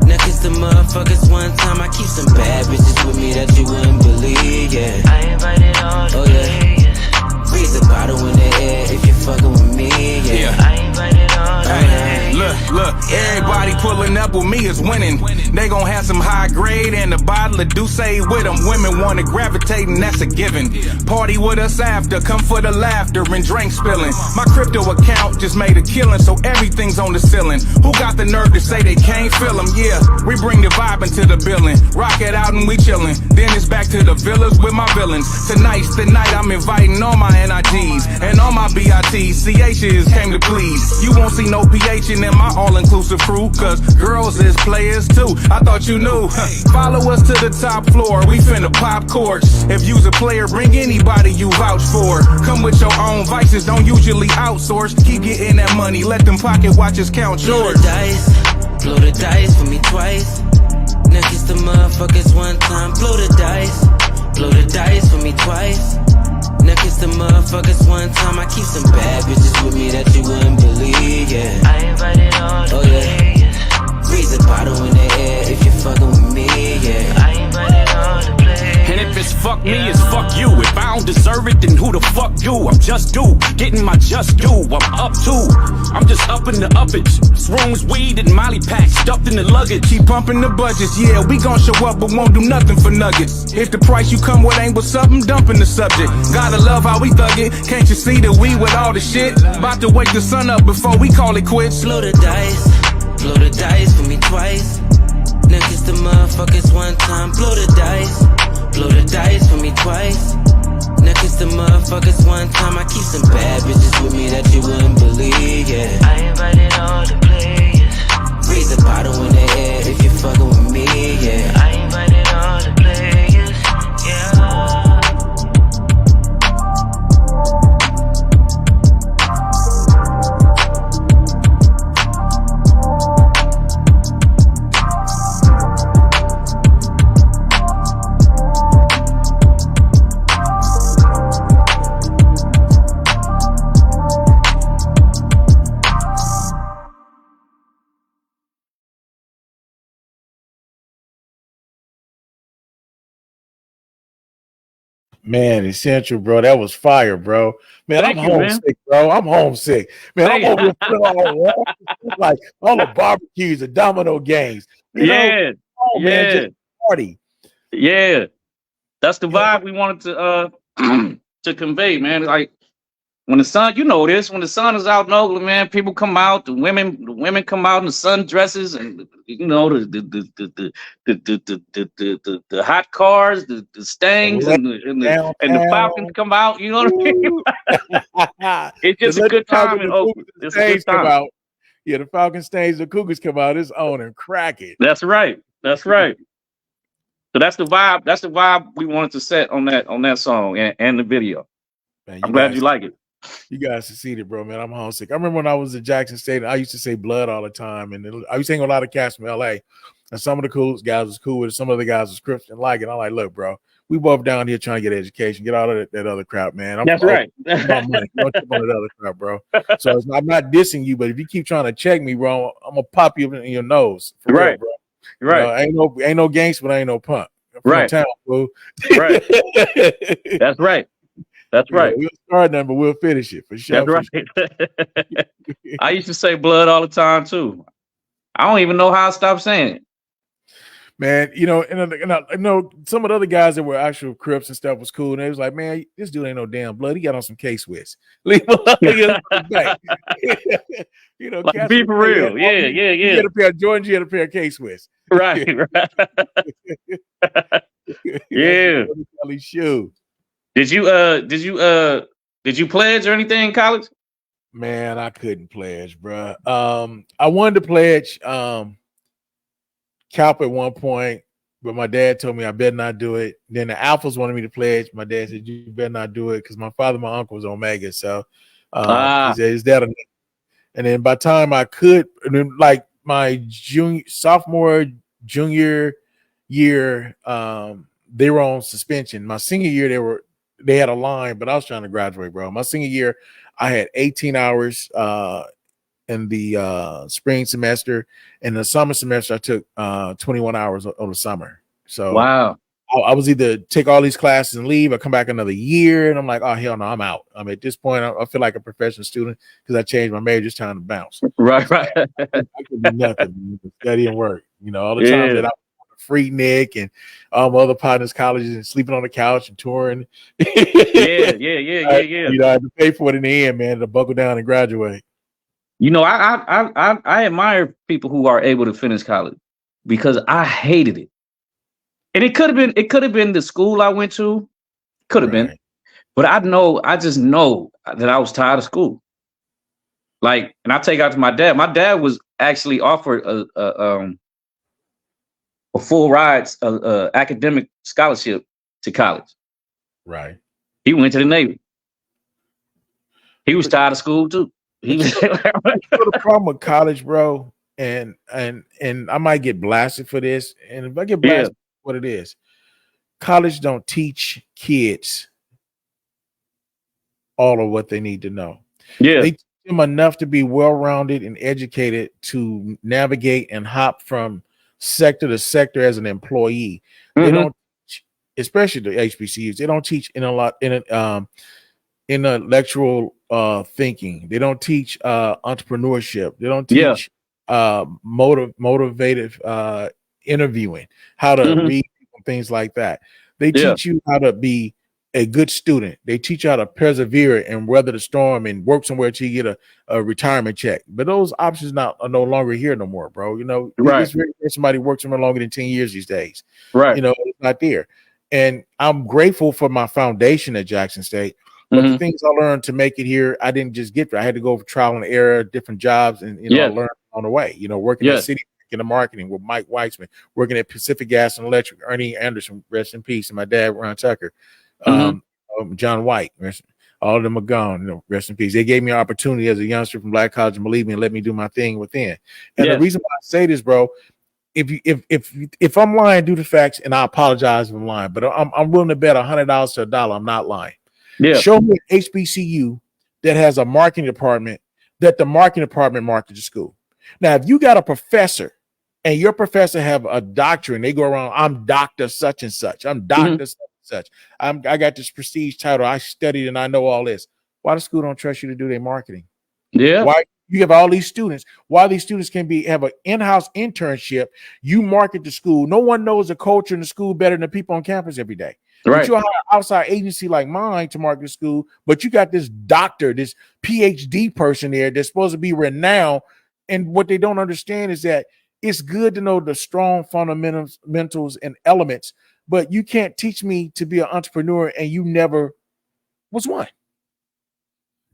Now kiss the motherfuckers one time. I keep some bad bitches with me that you wouldn't believe, yeah. I invited all the players. Freeze the bottle in the air if you fucking with me, yeah. I invited all the players. Look, everybody pulling up with me is winning. They gon' have some high grade and a bottle of Douce with them. Women wanna gravitate and that's a given. Party with us after, come for the laughter and drink spilling. My crypto account just made a killing, so everything's on the ceiling. Who got the nerve to say they can't feel them? Yeah, we bring the vibe into the building. Rock it out and we chillin'. Then it's back to the villas with my villains. Tonight's the night I'm inviting all my NIGs and all my BITs. CHs came to please. You won't see no PH in my all-inclusive crew, cause girls is players too. I thought you knew. Follow us to the top floor, we finna pop corks. If you's a player, bring anybody you vouch for. Come with your own vices, don't usually outsource. Keep getting that money, let them pocket watchers count yours. Blow the dice for me twice. Now kiss the motherfuckers one time. Blow the dice. Blow the dice for me twice. Now kiss the motherfuckers one time. I keep some bad bitches with me that you wouldn't believe, yeah. I invited all the players. Freeze the bottle in the air if you fucking with me, yeah. I invited all the players. And if it's fuck me, it's fuck you. If I don't deserve it, then who the fuck you? I'm just due, getting my just due. I'm up too, I'm just up in the uppage. Shrooms, weed, and molly packs stuffed in the luggage. Keep pumping the budgets, yeah, we gon' show up but won't do nothing for nuggets. If the price you come with ain't what's up, I'm dumping the subject. Gotta love how we thug it, can't you see that we with all the shit? About to wake the sun up before we call it quits. Blow the dice, blow the dice for me twice. Now kiss the motherfuckers one time. Blow the dice, blow the dice for me twice. Now kiss the motherfuckers one time. I keep some bad bitches with me that you wouldn't believe, yeah. I invited all the players. Freeze the bottle in the air if you fucking with me, yeah. I invited all the players, yeah. Man, Esinchill, bro. That was fire, bro. Man, Thank I'm you, homesick, bro. I'm homesick. Man, I'm over here like all the barbecues, the domino games. You know? Oh, man, just party. Yeah. That's the vibe we wanted to to convey, man. Like when the sun, you know this, when the sun is out in Oakland, man, people come out, the women come out in the sundresses, and you know the hot cars, the Stangs, and the Falcons come out. You know what I mean? It's just a good time in Oakland. It's a good time. Out. Yeah, the Falcons, Stangs, the Cougars come out. It's on and crack it. That's right. That's right. So that's the vibe. That's the vibe we wanted to set on that song and the video. Man, I'm glad you like it. You guys succeeded, bro, man. I'm homesick. I remember when I was at Jackson State, I used to say blood all the time. And I used to hang with a lot of cats from LA. And some of the cool guys was cool with it. Some of the guys was Christian like it. I'm like, look, bro, we both down here trying to get education. Get out of that other crap, man. That's right. Don't on that other crap, bro. So I'm not dissing you, but if you keep trying to check me, bro, I'm gonna pop you in your nose. For right, real, bro. Right. You know, ain't no gangster, but ain't no punk. Right. Town, fool. Right. That's right. That's right. We'll start them, but we'll finish it for sure. That's right. I used to say blood all the time too. I don't even know how I stopped saying it. Man, and I know some of the other guys that were actual Crips and stuff was cool. And they was like, man, this dude ain't no damn blood. He got on some K-Swiss. Leave him alone. Like, be for real. Yeah. You had a pair of Jordans, you had a pair of K-Swiss. Right. Yeah. Shoe. Did you pledge or anything in college? Man, I couldn't pledge, bro. I wanted to pledge Calp at one point, but my dad told me I better not do it. Then the Alphas wanted me to pledge. My dad said, you better not do it because my father and my uncle was Omega. So he said, is that enough? And then by the time I could, and then like my sophomore, junior year, they were on suspension. My senior year, they had a line, but I was trying to graduate, bro. My senior year, I had 18 hours in the spring semester. In the summer semester, I took 21 hours over the summer. So wow. I was either take all these classes and leave or come back another year. And I'm like, oh, hell no, I'm out. I mean, at this point, I feel like a professional student because I changed my major. It's time to bounce. Right. I could do nothing, study and work. All the times that I free Nick and all my other partners' colleges and sleeping on the couch and touring. Yeah. I had to pay for it in the end, man, to buckle down and graduate. I admire people who are able to finish college because I hated it. And it could have been the school I went to, could have been, but I just know that I was tired of school. Like, and I take out to my dad. My dad was actually offered a full rides, academic scholarship to college. Right. He went to the Navy. He was tired of school too. He was the problem with college, bro, and I might get blasted for this, and if I get blasted, what it is, college don't teach kids all of what they need to know. Yeah, they teach them enough to be well-rounded and educated to navigate and hop from sector to sector as an employee. They don't teach, especially the HBCUs. They don't teach intellectual thinking. They don't teach entrepreneurship. They don't teach motivative interviewing, how to read people, things like that. They teach you how to be a good student. They teach you how to persevere and weather the storm and work somewhere till you get a retirement check. But those options are no longer here no more, bro. It's very rare somebody works somewhere longer than 10 years these days. Right. It's not there. And I'm grateful for my foundation at Jackson State. But the things I learned to make it here, I didn't just get there. I had to go for trial and error, different jobs, and learn on the way. Working at City in the marketing with Mike Weitzman, working at Pacific Gas and Electric, Ernie Anderson, rest in peace, and my dad, Ron Tucker, John White, all of them are gone. Rest in peace. They gave me an opportunity as a youngster from Black College and believe me and let me do my thing within. And the reason why I say this, bro, if I'm lying, do the facts, and I apologize if I'm lying, but I'm willing to bet $100 to $1 I'm not lying. Yeah. Show me an HBCU that has a marketing department that the marketing department markets the school. Now, if you got a professor and your professor have a doctorate and they go around, I'm Dr. such and such. I'm Dr. such and such. I got this prestige title. I studied and I know all this. Why the school don't trust you to do their marketing? Yeah. Why you have all these students? Why these students can have an in-house internship? You market the school. No one knows the culture in the school better than the people on campus every day. Right. But you hire an outside agency like mine to market the school, but you got this doctor, this PhD person there that's supposed to be renowned. And what they don't understand is that it's good to know the strong fundamentals and elements, but you can't teach me to be an entrepreneur and you never was one.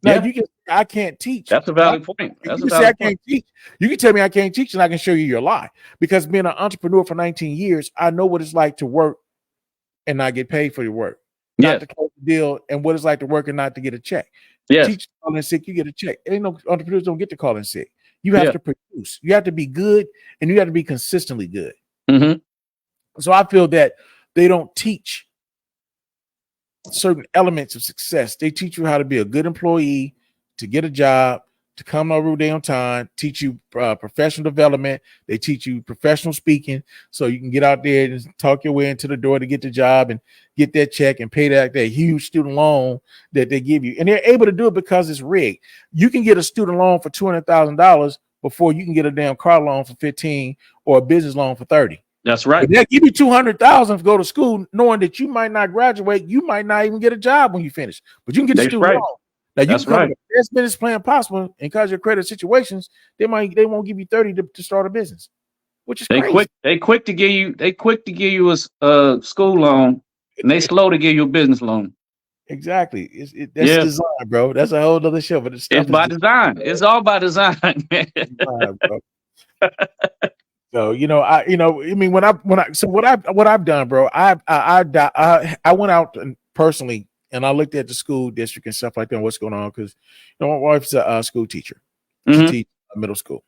Now I can't teach. That's a valid point. You can say I can't teach. You can tell me I can't teach, and I can show you your lie. Because being an entrepreneur for 19 years, I know what it's like to work and not get paid for your work, not to close the deal, and what it's like to work and not to get a check. Teach call in sick, you get a check. Ain't no entrepreneurs don't get to call in sick. You have to produce. You have to be good, and you have to be consistently good. So I feel that they don't teach certain elements of success. They teach you how to be a good employee, to get a job, to come every day on time, teach you professional development. They teach you professional speaking so you can get out there and talk your way into the door to get the job and get that check and pay that huge student loan that they give you. And they're able to do it because it's rigged. You can get a student loan for $200,000 before you can get a damn car loan for 15 or a business loan for 30. That's right. But they'll give you 200,000 to go to school, knowing that you might not graduate, you might not even get a job when you finish, but you can get the student loan. Now you can come with the best business plan possible, and because of your credit situations, they won't give you 30 to start a business, which is crazy. They quick to give you a school loan, and they slow to give you a business loan. Exactly. That's design, bro. That's a whole other show. But it's by design. It's all by design, man. Design, bro. So I mean, what I've done, bro. I went out and personally, and I looked at the school district and stuff like that. What's going on? Because my wife's a school teacher. She teaches middle school.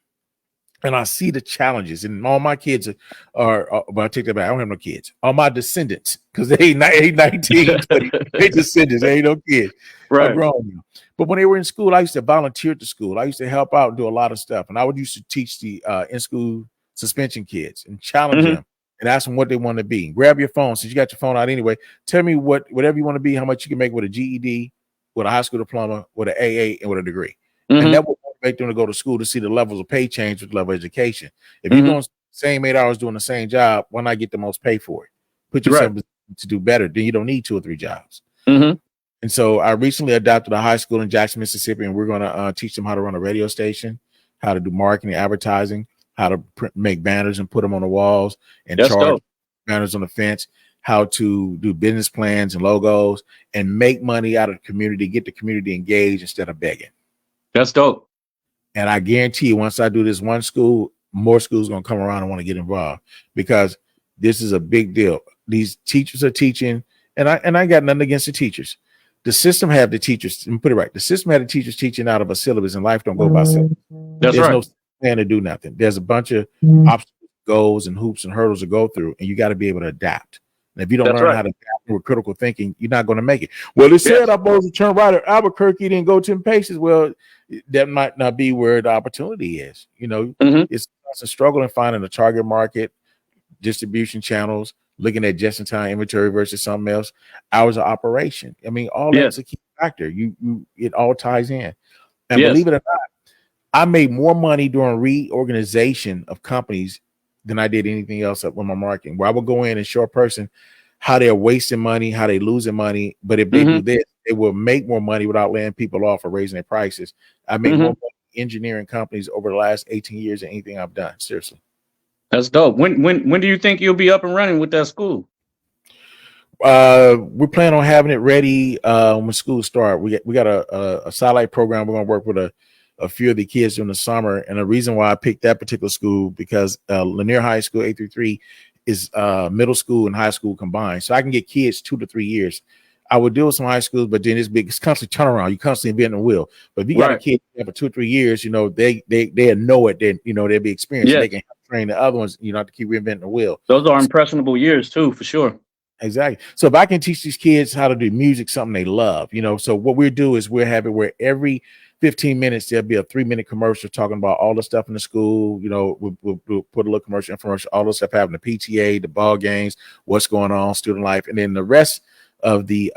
And I see the challenges, and all my kids are but I take that back. I don't have no kids. All my descendants, because they ain't 19, 20, they descendants. They ain't no kids. Right. Are grown. But when they were in school, I used to volunteer at the school. I used to help out and do a lot of stuff. And I would used to teach the in-school suspension kids and challenge them and ask them what they want to be. Grab your phone, since you got your phone out anyway. Tell me whatever you want to be, how much you can make with a GED, with a high school diploma, with an AA, and with a degree. And that will motivate them to go to school to see the levels of pay change with level of education. If you're doing the same 8 hours doing the same job, why not get the most pay for it? Put yourself to do better. Then you don't need 2 or 3 jobs. And so I recently adopted a high school in Jackson, Mississippi, and we're going to teach them how to run a radio station, how to do marketing, advertising, how to make banners and put them on the walls and charge banners on the fence, how to do business plans and logos and make money out of the community, get the community engaged instead of begging. That's dope. And I guarantee you, once I do this one school, more schools going to come around and want to get involved, because this is a big deal. These teachers are teaching, and I got nothing against the teachers. The system have the teachers, and put it right. The system had the teachers teaching out of a syllabus, and life don't go by syllabus. There's no plan to do nothing. There's a bunch of obstacles, goals, and hoops and hurdles to go through, and you got to be able to adapt. And if you don't learn how to adapt with critical thinking, you're not going to make it. Well, it said I'm supposed to turn right at Albuquerque, then go 10 paces. Well, that might not be where the opportunity is. It's a struggle in finding a target market, distribution channels, looking at just-in-time inventory versus something else, hours of operation. I mean, all that's a key factor. It all ties in. And believe it or not, I made more money during reorganization of companies than I did anything else with my marketing, where I would go in and show a person how they're wasting money, how they losing money. But if they do this, they will make more money without laying people off or raising their prices. I make more money engineering companies over the last 18 years than anything I've done. Seriously. That's dope. When do you think you'll be up and running with that school? We're planning on having it ready when school start. We got a satellite program. We're gonna work with a few of the kids during the summer. And the reason why I picked that particular school, because Lanier High School 8-3 is middle school and high school combined. So I can get kids 2 to 3 years. I would deal with some high schools, but then it's constantly turnaround. You constantly inventing the wheel. But if you got a kid for 2 or 3 years, they know it. Then they'll be experienced. They can train the other ones. You don't have to keep reinventing the wheel. Those are impressionable years too, for sure. Exactly. So if I can teach these kids how to do music, something they love, so what we'll do is we'll have it where every 15 minutes there'll be a 3-minute commercial talking about all the stuff in the school. We'll put a little commercial information, all the stuff happening, the PTA, the ball games, what's going on, student life, and then the rest of the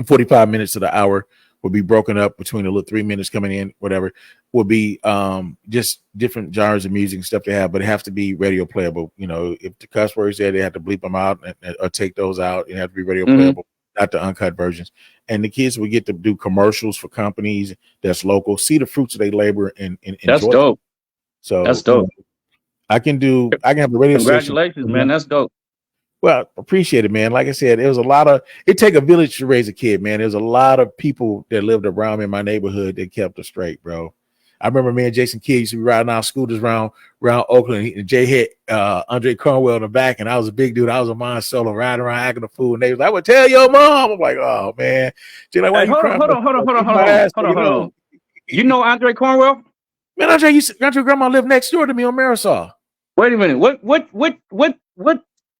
45 minutes of the hour will be broken up between the little 3 minutes coming in, whatever, will be just different genres of music and stuff they have, but it has to be radio playable. If the cuss words there, they have to bleep them out or take those out. It have to be radio playable, not the uncut versions. And the kids will get to do commercials for companies that's local, see the fruits of their labor and that's enjoy dope. So that's dope. I can have a radio Congratulations, station. Man. That's dope. Well, appreciate it, man. Like I said, it take a village to raise a kid, man. There's a lot of people that lived around me in my neighborhood that kept us straight, bro. I remember me and Jason Kidd used to be riding our scooters around Oakland, and Jay hit Andre Cornwell in the back, and I was a big dude. I was a mine solo riding around acting a fool, and they was like, "I would tell your mom." I'm like, "Oh man." Jay, like, why you crying? Hold on. You know Andre Cornwell? Man, Andre grandma lived next door to me on Marisol. Wait a minute.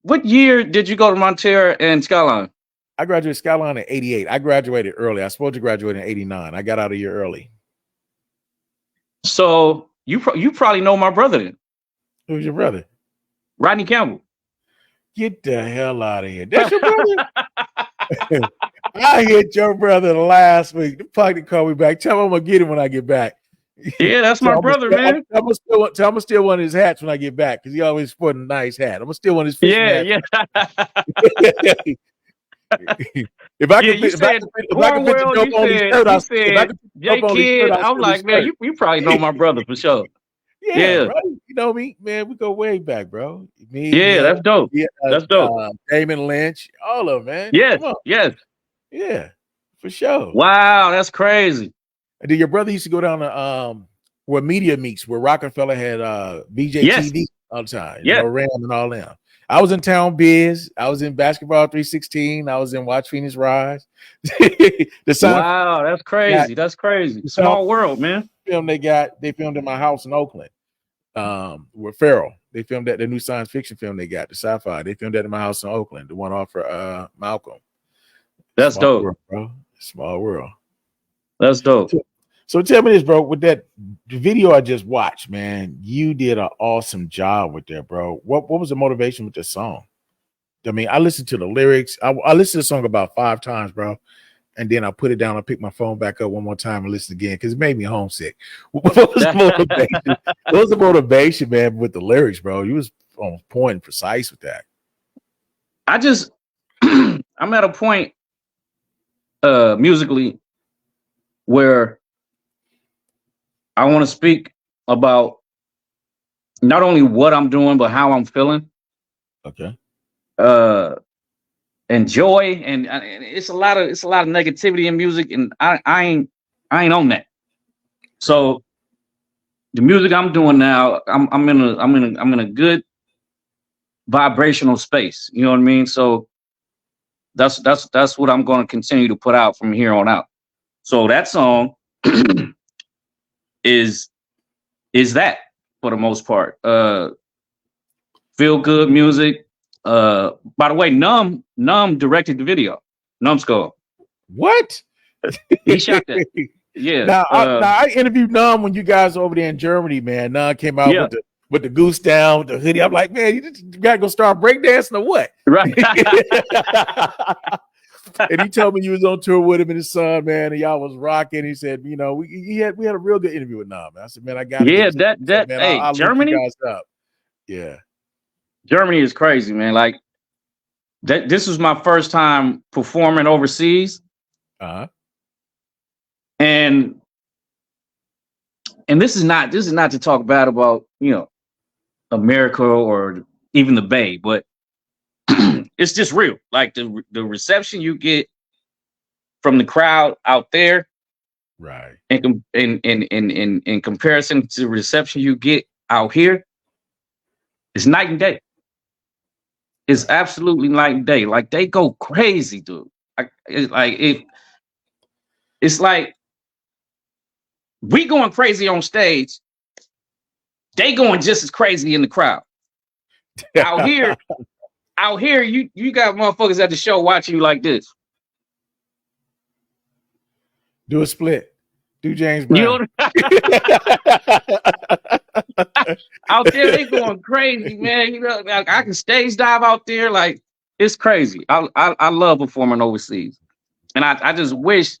What year did you go to Montero and Skyline? I graduated Skyline in 88. I graduated early. I was supposed to graduate in 89. I got out a year early. So you probably know my brother then. Who's your brother? Rodney Campbell. Get the hell out of here. That's your brother? I hit your brother last week. The punk called me back. Tell him I'm going to get him when I get back. Yeah, that's my brother, man. I'm gonna steal one of his hats when I get back because he always sporting a nice hat. I'm gonna steal one of his fishing hats. If I could, if I could fit the dope on his shirt, if I could fit the dope on his shirt, I'm like, man, you probably know my brother for sure. Yeah, bro. You know me, man. We go way back, bro. That's dope. That's dope. Damon Lynch, all of them, man. Yes, yes. Yeah, for sure. Wow, that's crazy. And then your brother used to go down to where media meets, where Rockefeller had BJTV all the time. Yeah, Ram and all them. I was in Town Biz. I was in Basketball 316. I was in Watch Phoenix Rise. Wow, that's crazy. That's crazy. Small world, man. Film they filmed in my house in Oakland. With Farrell. They filmed that the new science fiction film they got, the sci-fi. They filmed that in my house in Oakland, the one off for Malcolm. That's dope, world, bro. Small world. That's dope. So tell me this, bro. With that video I just watched, man, you did an awesome job with that, bro. What was the motivation with this song? I mean, I listened to the lyrics. I listened to the song about 5 times, bro. And then I put it down. I picked my phone back up one more time and listen again because it made me homesick. What was the motivation? What was the motivation, man, with the lyrics, bro? You was on point and precise with that. I'm at a point musically where I want to speak about not only what I'm doing, but how I'm feeling. Okay. And joy, and it's a lot of negativity in music, and I ain't on that. So the music I'm doing now, I'm in a good vibrational space. You know what I mean? So that's what I'm going to continue to put out from here on out. So that song is that for the most part. Feel good music. By the way, Numb directed the video. Numbskull. What? He shot that. Yeah. Now I interviewed Numb when you guys were over there in Germany, man. Numb came out with the goose down, with the hoodie. I'm like, man, you gotta go start breakdancing or what? Right. And he told me you was on tour with him and his son, man, and y'all was rocking. He said, you know, we had a real good interview with Numb. I said, man, I got it. Germany. You guys up. Yeah. Germany is crazy, man. Like this was my first time performing overseas. Uh-huh. And this is not to talk bad about, you know, America or even the Bay, but it's just real. Like the reception you get from the crowd out there, right? And in comparison to the reception you get out here, it's night and day. It's absolutely night and day. Like they go crazy, dude. It's like we going crazy on stage. They going just as crazy in the crowd. Out here, you got motherfuckers at the show watching you like this. Do a split. Do James Brown. You know out there, they going crazy, man. You know, I can stage dive out there, like it's crazy. I love performing overseas, and I just wish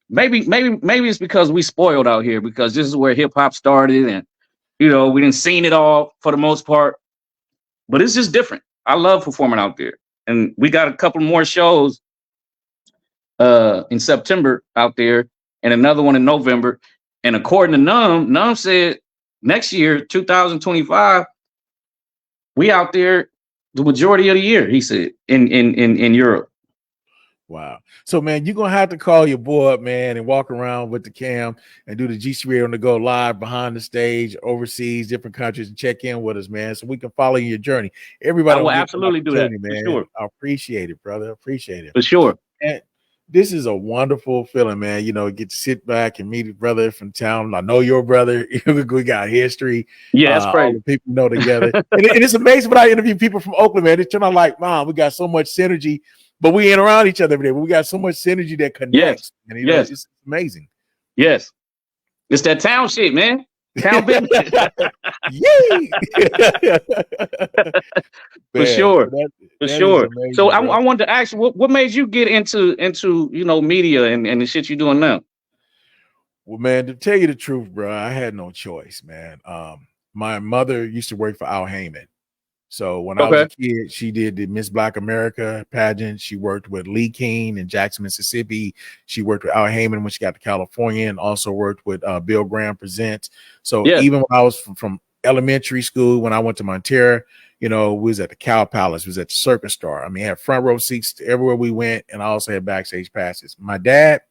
maybe it's because we spoiled out here because this is where hip hop started, and you know we didn't seen it all for the most part, but it's just different. I love performing out there, and we got a couple more shows in September out there, and another one in November. And according to Numb said next year, 2025, we out there the majority of the year. He said in Europe. Wow. So man, you're gonna have to call your boy up, man, and walk around with the cam and do the GC Radio on the go live behind the stage, overseas, different countries, and check in with us, man, so we can follow your journey. Everybody I will absolutely do that, man. For sure. I appreciate it, brother. Appreciate it. For sure. And this is a wonderful feeling, man. You know, get to sit back and meet a brother from town. I know your brother. We got history. Yeah, that's crazy. All the people know together. and it's amazing when I interview people from Oakland, man. They turn out like, Mom, we got so much synergy, but we ain't around each other every day. But we got so much synergy that connects. Yes. And, you know, it's amazing. Yes. It's that town shit, man. Town business. Yay! For sure. For sure. Amazing, so I wanted to ask you, what made you get into you know media and the shit you're doing now? Well, man, to tell you the truth, bro, I had no choice, man. My mother used to work for Al Heyman. So when I was a Okay. kid, she did the Miss Black America pageant. She worked with Lee King in Jackson, Mississippi. She worked with Al Heyman when she got to California, and also worked with Bill Graham Presents. So Yeah. even when I was from elementary school, when I went to Montero, we was at the Cow Palace, was at the Circus Star. I mean, I had front row seats to everywhere we went, and I also had backstage passes. My dad,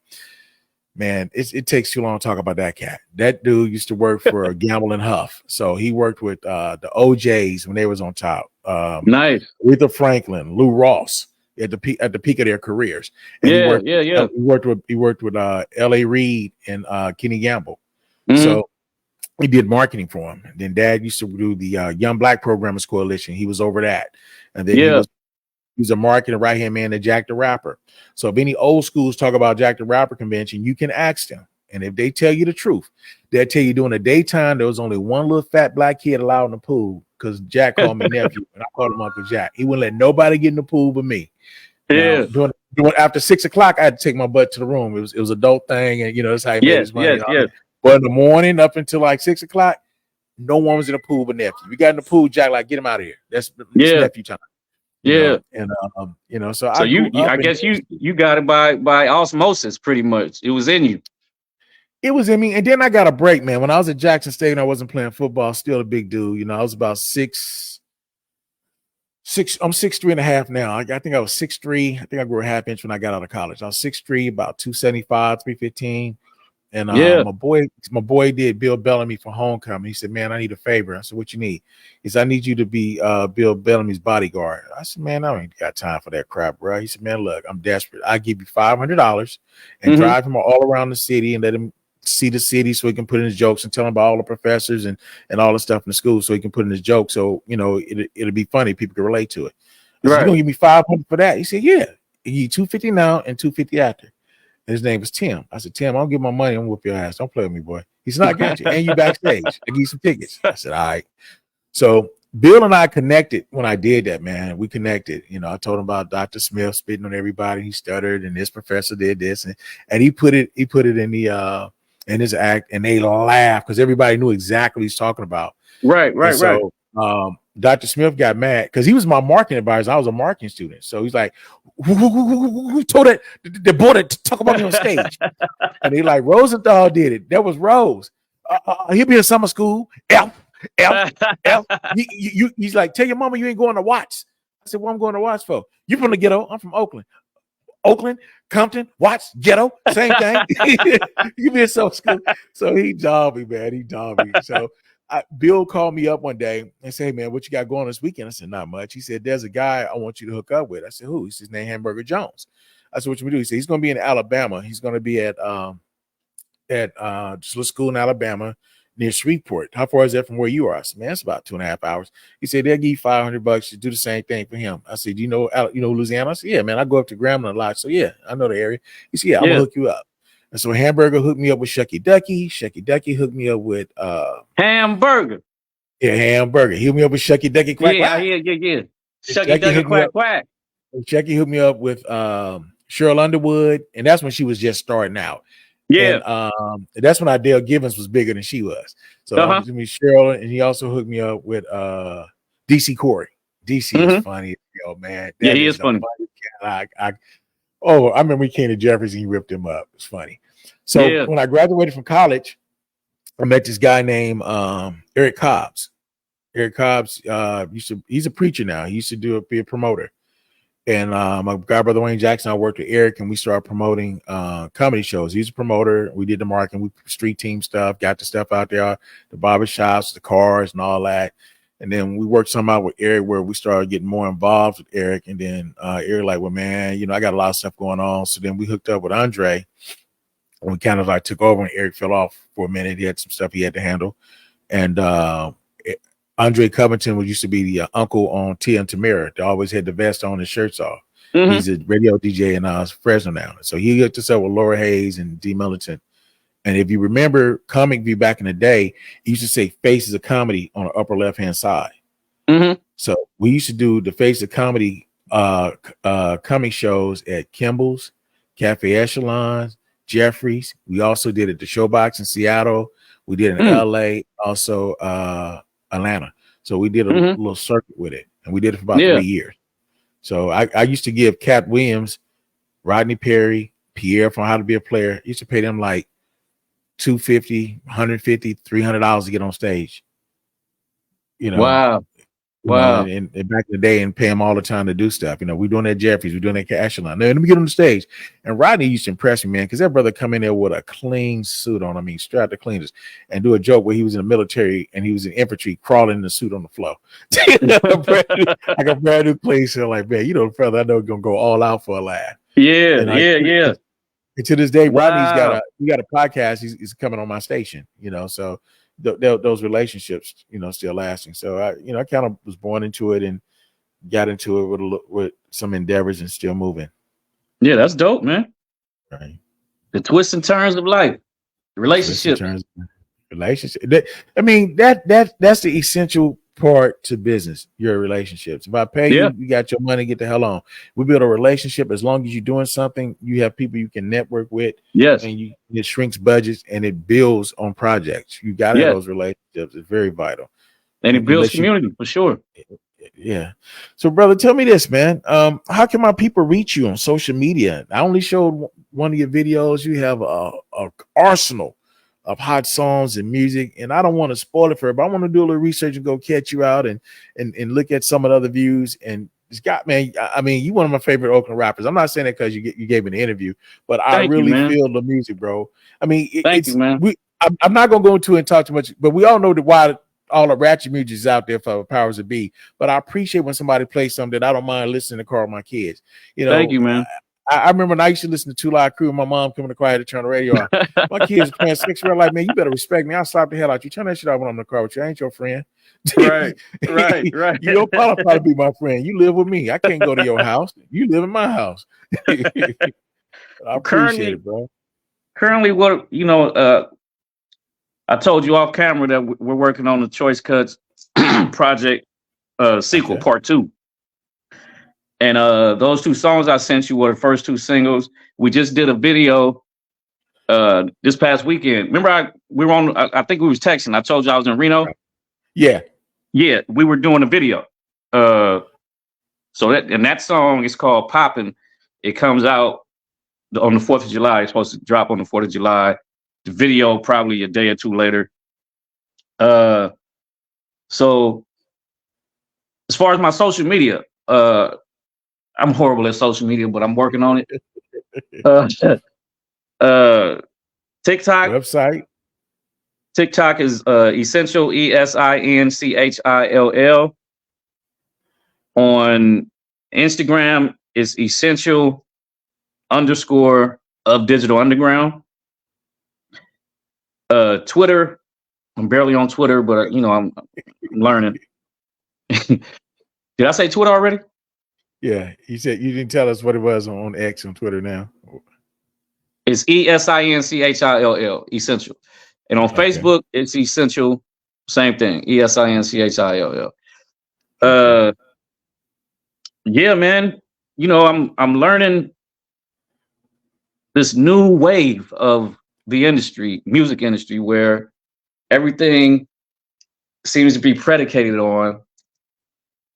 man, it takes too long to talk about that cat. That dude used to work for Gamble and Huff. So he worked with the OJs when they was on top. Nice. Aretha Franklin, Lou Ross at the peak of their careers. And Yeah. he worked with L.A. Reid and Kenny Gamble. Mhm. So he did marketing for him. And then Dad used to do the Young Black Programmers Coalition. He was over that. And then he was a marketing right-hand man to Jack the Rapper. So if any old schools talk about Jack the Rapper convention, you can ask them. And if they tell you the truth, they'll tell you during the daytime, there was only one little fat black kid allowed in the pool because Jack called me nephew and I called him Uncle Jack. He wouldn't let nobody get in the pool but me. Yeah. Now, during after 6 o'clock, I had to take my butt to the room. It was adult thing, and that's how he made his money. Yes. But in the morning, up until like 6 o'clock, no one was in the pool but nephew. We got in the pool, Jack, like, get him out of here. That's nephew time. Yeah. So I guess you got it by osmosis, pretty much. It was in you. It was in me. And then I got a break, man. When I was at Jackson State and I wasn't playing football, still a big dude. I was about 6'3" and a half now. I think I was 6'3". I think I grew a half inch when I got out of college. I was 6'3", about 275, 315. And my boy did Bill Bellamy for homecoming. He said, man, I need a favor. I said, what you need? He said, I need you to be Bill Bellamy's bodyguard. I said, man, I ain't got time for that crap, bro. He said, man, look, I'm desperate. I give you $500 and drive him all around the city and let him see the city so he can put in his jokes and tell him about all the professors and all the stuff in the school so he can put in his jokes. So, it'll be funny. People can relate to it. I said, you're going to give me $500 for that? He said, yeah. He $250 now and $250 after. His name was Tim. I said, Tim, I'll give my money. I'm gonna whoop your ass. Don't play with me, boy. He said, I got you. And you backstage. I give you some tickets. I said, all right. So Bill and I connected when I did that, man. We connected. I told him about Dr. Smith spitting on everybody. He stuttered, and this professor did this. And he put it in the in his act, and they laughed because everybody knew exactly what he's talking about. Right. So Dr. Smith got mad because he was my marketing advisor. I was a marketing student. So he's like, who told the boy to talk about me on stage? And he like, Rosenthal did it. That was Rose. He'll be in summer school. F. He's like, tell your mama you ain't going to Watts. I said, what I'm going to Watts for? You from the ghetto. I'm from Oakland. Oakland, Compton, Watts, ghetto, same thing. You be in summer school. So he dogged me, man. He dogged me. So Bill called me up one day and said, hey, man, what you got going this weekend? I said, not much. He said, there's a guy I want you to hook up with. I said, who? He said, his name Hamburger Jones. I said, what you do? He said, he's going to be in Alabama. He's going to be at just a school in Alabama near Shreveport. How far is that from where you are? I said, man, it's about 2.5 hours. He said, they'll give you $500 to do the same thing for him. I said, you know Louisiana? I said, yeah, man, I go up to Grambling a lot. So yeah, I know the area. He said, yeah, I'm gonna hook you up. And so Hamburger hooked me up with Shucky Ducky. Shucky Ducky hooked me up with Hamburger. Yeah, Hamburger. He hooked me up with Shucky Ducky Quack. Yeah. Shucky Ducky Quack Quack. Shucky hooked me up with Cheryl Underwood, and that's when she was just starting out. Yeah. And that's when Dale Givens was bigger than she was. So me Cheryl, and he also hooked me up with DC Corey. DC is funny, man. Yeah, he is funny. I remember we came to Jeffries and he ripped him up. It's funny. So when I graduated from college, I met this guy named Eric Cobbs. Eric Cobbs he's a preacher now. He used to be a promoter. And my guy, Brother Wayne Jackson, I worked with Eric and we started promoting comedy shows. He's a promoter. We did the marketing, we street team stuff, got the stuff out there, the barbershops, the cars and all that. And then we worked some out with Eric where we started getting more involved with Eric. And then Eric like, well, man, I got a lot of stuff going on. So then we hooked up with Andre and we kind of like took over and Eric fell off for a minute. He had some stuff he had to handle. And Andre Covington used to be the uncle on Tia and Tamara. They always had the vest on, his shirts off. Mm-hmm. He's a radio DJ in Fresno now. So he hooked us up with Laura Hayes and D. Militant. And if you remember Comic View back in the day, he used to say Faces of Comedy on the upper left-hand side. Mm-hmm. So we used to do the Faces of Comedy coming shows at Kimball's, Cafe Echelon's, Jeffries. We also did at the Showbox in Seattle. We did in LA, also Atlanta. So we did a little circuit with it, and we did it for about 3 years. So I used to give Cat Williams, Rodney Perry, Pierre from How to Be a Player, used to pay them like $250, $150, $300 to get on stage. You know, wow. And back in the day, and pay them all the time to do stuff. You know, we're doing that Jeffries, we're doing that Echelon. Now, let me get on the stage. And Rodney used to impress me, man, because that brother come in there with a clean suit on. I mean, straight out the cleanest, and do a joke where he was in the military and he was in infantry, crawling in the suit on the floor. Like a brand new place. So like, man, you know, brother, I know gonna go all out for a laugh. Yeah, yeah. And to this day, Wow. Rodney's got a podcast. He's coming on my station, you know, so those relationships, you know, still lasting. So I kind of was born into it and got into it with some endeavors and still moving. Yeah, that's dope, man. Right. The twists and turns of life, relationship. I mean, that's the essential part to business, your relationships. If I pay you, you got your money, get the hell on. We build a relationship. As long as you're doing something, you have people you can network with. Yes. And it shrinks budgets and it builds on projects. You got to have those relationships. It's very vital. And it builds community for sure. Yeah. So, brother, tell me this, man. How can my people reach you on social media? I only showed one of your videos. You have a arsenal of hot songs and music, and I don't want to spoil it for it, but I want to do a little research and go catch you out and look at some of the other views. And it's got, man, I mean, you one of my favorite Oakland rappers. I'm not saying that because you gave me the interview, but I really feel the music, bro. I mean, Thank you, man. I'm not gonna go into it and talk too much, but we all know why all the ratchet music is out there for powers that be. But I appreciate when somebody plays something that I don't mind listening to car with my kids. You know, thank you, man. I remember when I used to listen to Two Live Crew and my mom coming to the car, I had to turn the radio off. My kids playing 6 year like, man, you better respect me. I'll slap the hell out you. Turn that shit off when I'm in the car with you. I ain't your friend. Right. You don't probably be my friend. You live with me. I can't go to your house. You live in my house. I appreciate it, bro. Currently, what I told you off camera that we're working on the Choice Cuts project sequel, part 2. And those 2 songs I sent you were the first 2 singles. We just did a video this past weekend. Remember, I think we was texting. I told you I was in Reno. Yeah, we were doing a video. So that song is called "Poppin'." It comes out on the 4th of July. It's supposed to drop on the 4th of July. The video probably a day or 2 later. So as far as my social media, I'm horrible at social media, but I'm working on it. TikTok website. TikTok is Esinchill, Esinchill. On Instagram is Esinchill _ of Digital Underground. Twitter, I'm barely on Twitter, but I'm learning. Did I say Twitter already? Yeah, you said you didn't tell us what it was on X and Twitter now. It's Esinchill, Esinchill. And on Facebook, it's Esinchill, same thing, Esinchill. Yeah, man. I'm learning this new wave of the industry, music industry, where everything seems to be predicated on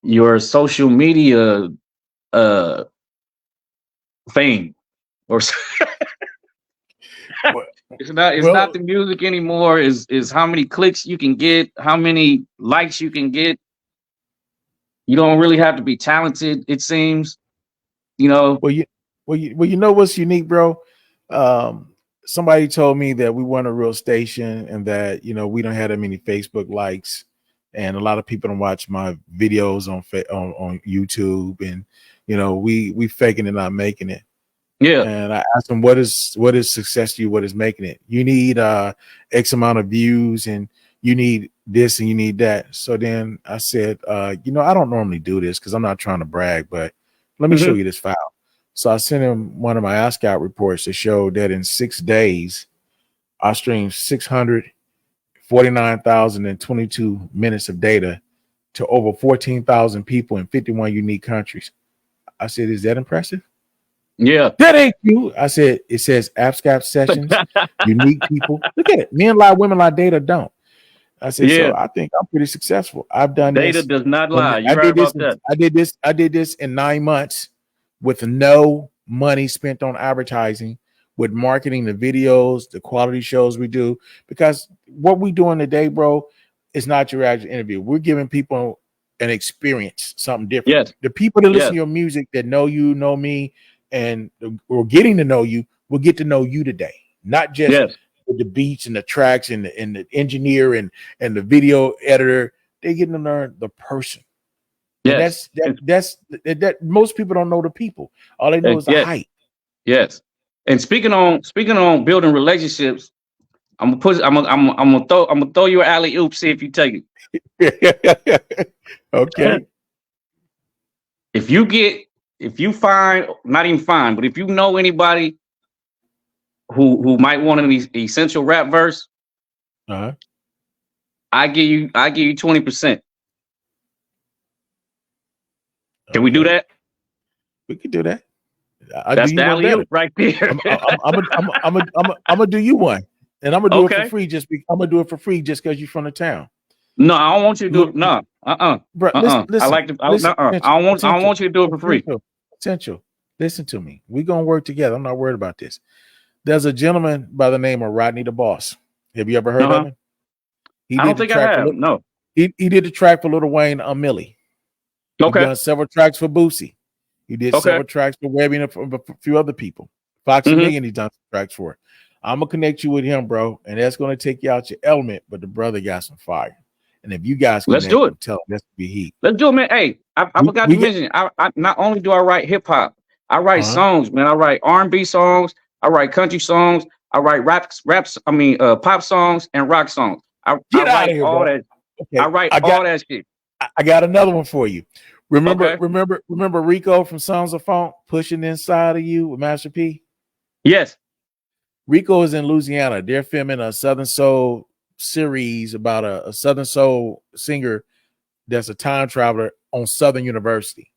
your social media fame, or it's not the music anymore. Is how many clicks you can get, how many likes you can get. You don't really have to be talented, it seems. Well, you know what's unique, bro? Somebody told me that we weren't a real station and that we don't have that many Facebook likes, and a lot of people don't watch my videos on YouTube, and we faking it, not making it. Yeah. And I asked them, what is success to you? What is making it? You need X amount of views, and you need this and you need that. So then I said, I don't normally do this because I'm not trying to brag, but let me show you this file. So I sent him one of my ASCOut reports that showed that in 6 days, I streamed 649,022 minutes of data to over 14,000 people in 51 unique countries. I said, is that impressive? Yeah. That ain't you. I said, it says abscap sessions, unique people. Look at it. Men lie, women lie, data don't. I said, Yeah. so I think I'm pretty successful. I've done Data this. does not And lie. You I right did this. about that. I did this in 9 months with no money spent on advertising, with marketing the videos, the quality shows we do. Because what we doing today, bro, is not your average interview. We're giving people an experience, something different. Yes. The people that listen Yes. to your music, that know you, know me, and we're getting to know you, will get to know you today. Not just Yes. the beats and the tracks and the engineer and the video editor. They're getting to learn the person. Yes. And that most people don't know the people. All they know is the Yes. hype. Yes. And speaking on building relationships, I'm gonna throw you an alley oop, see if you take Okay. it. If you find, not even find, but if you know anybody who might want an essential rap verse, Uh-huh. I give you 20%. Can we do that? We could do that. I'll do That's the you one alley better. oop right there. I'm gonna do you one, and I'm gonna do it Okay. for free. I'm gonna do it for free just because you're from the town. No, I don't want you to do it. No. Bro, I listen, like to. listen, I don't want you to do it for free. Essential. Listen to me. We're gonna work together. I'm not worried about this. There's a gentleman by the name of Rodney the Boss. Have you ever heard of him? I don't think I have. No. He did the track for Lil Wayne, Millie. Okay. He done several tracks for Boosie. He did several tracks for Webby and a few other people. Fox and Million, he's done some tracks for. I'm gonna connect you with him, bro, and that's gonna take you out your element. But the brother got some fire, and if you guys let's do it, tell him that's be heat. Let's do it, man. Hey, I forgot to mention. I not only do I write hip hop, I write songs, man. I write R&B songs. I write country songs. I write raps. I mean, pop songs and rock songs. I write here, all that. Okay. I write all that shit. I got another one for you. Remember Rico from Sons of Funk, Pushing Inside of You with Master P? Yes. Rico is in Louisiana. They're filming a Southern Soul series about a Southern Soul singer that's a time traveler on Southern University.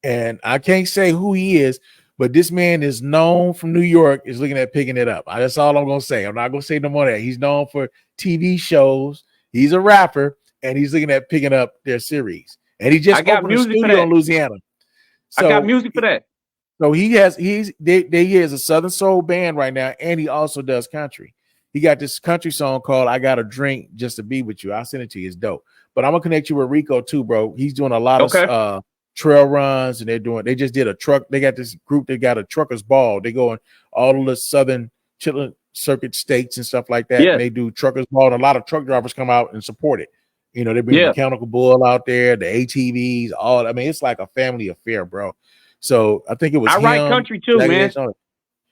And I can't say who he is, but this man is known from New York, is looking at picking it up. That's all I'm going to say. I'm not going to say no more of that. He's known for TV shows. He's a rapper, and he's looking at picking up their series. And he just opened a studio in Louisiana. So I got music for that. So he has a Southern Soul band right now, and he also does country. He got this country song called "I Got a Drink Just to Be with You." I'll send it to you. It's dope. But I'm gonna connect you with Rico too, bro. He's doing a lot of trail runs, and they just did a truck. They got this group. They got a truckers ball. They go in all of the Southern Circuit states and stuff like that. Yeah. And they do truckers ball, and a lot of truck drivers come out and support it. You know, they bring Mechanical Bull out there, the ATVs, all. I mean, it's like a family affair, bro. So I think it was. I write country too, man.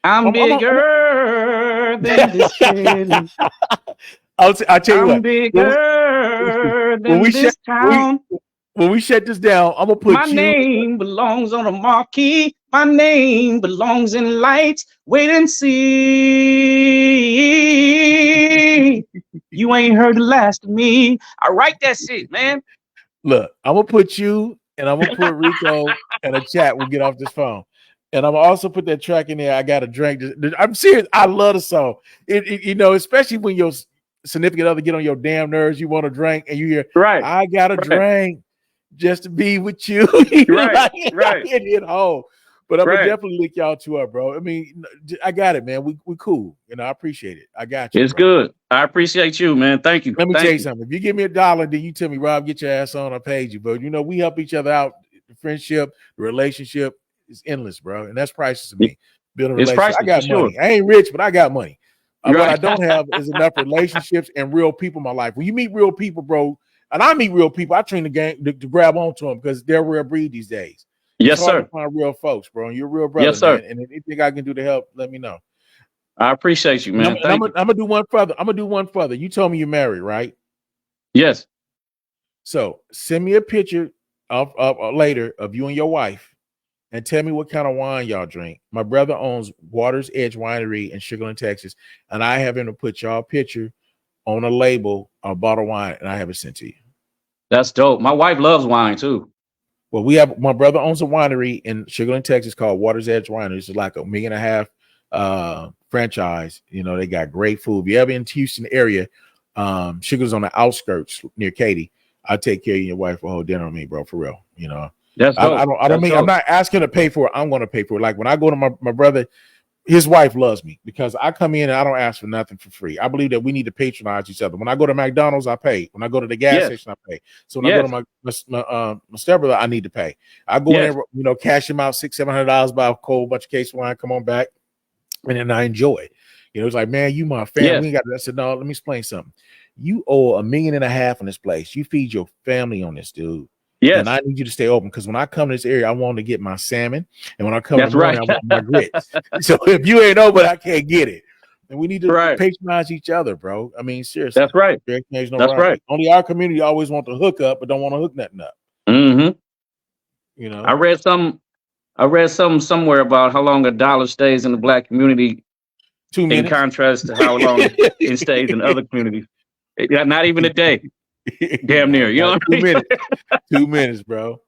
I'm bigger than this city. I'll tell you what. I'm bigger than this town. When we shut this down, I'm gonna put my name belongs on a marquee. My name belongs in lights. Wait and see. You ain't heard the last of me. I write that shit, man. Look, I'm gonna put you and I'm gonna put Rico in a chat. We'll get off this phone, and I'm gonna also put that track in there. I got a drink. I'm serious. I love the song. You know, especially when your significant other get on your damn nerves. You want a drink, and you hear, I got a drink just to be with you. Right. Hit home. But I'm gonna definitely link y'all two up, bro. I mean, I got it, man. We cool. You know, I appreciate it. I got you. It's good. I appreciate you, man. Thank you. Let me tell you something. If you give me $1, then you tell me, Rob, get your ass on. I paid you, but you know, we help each other out. The friendship, the relationship is endless, bro, and that's priceless to me. Building a relationship. I got money. Sure. I ain't rich, but I got money. What I don't have is enough relationships and real people in my life. When you meet real people, bro, and I meet real people, I train the gang to grab onto them because they're rare breed these days. Yes, sir. To find real folks, bro. And you're a real brother, yes, sir. Man. And anything I can do to help, let me know. I appreciate you, man. I'm gonna do one further. You told me you're married, right? Yes. So send me a picture of later of you and your wife, and tell me what kind of wine y'all drink. My brother owns Water's Edge Winery in Sugar Land, Texas, and I have him to put y'all picture on a label, a bottle of wine, and I have it sent to you. That's dope. My wife loves wine too. Well, my brother owns a winery in Sugar Land, Texas called Water's Edge Winery. It's like $1.5 million franchise. You know, they got great food. If you ever in the Houston area, Sugar's on the outskirts near Katy. I'll take care of you and your wife for a whole dinner with me, bro, for real. You know, I'm not asking to pay for it. I'm going to pay for it. Like when I go to my brother, his wife loves me because I come in and I don't ask for nothing for free. I believe that we need to patronize each other. When I go to McDonald's, I pay. When I go to the gas station, I pay. So when I go to my stepbrother, I need to pay. I go in, you know, cash him out $600-700, buy a cold bunch of case of wine, come on back, and then I enjoy it. You know, it's like, man, you my family. We ain't got that. I said, no, let me explain something. You owe $1.5 million on this place. You feed your family on this, dude. Yes. And I need you to stay open because when I come to this area, I want to get my salmon. And when I come in the morning, I want my grits. So if you ain't open, I can't get it. And we need to patronize each other, bro. I mean, seriously. That's right. That's right. Only our community always want to hook up, but don't want to hook nothing up. Mm-hmm. You know, I read something somewhere about how long $1 stays in the Black community 2 minutes. In contrast to how long it stays in other communities. Not even a day. Damn near. You know what I mean? 2 minutes. 2 minutes, bro.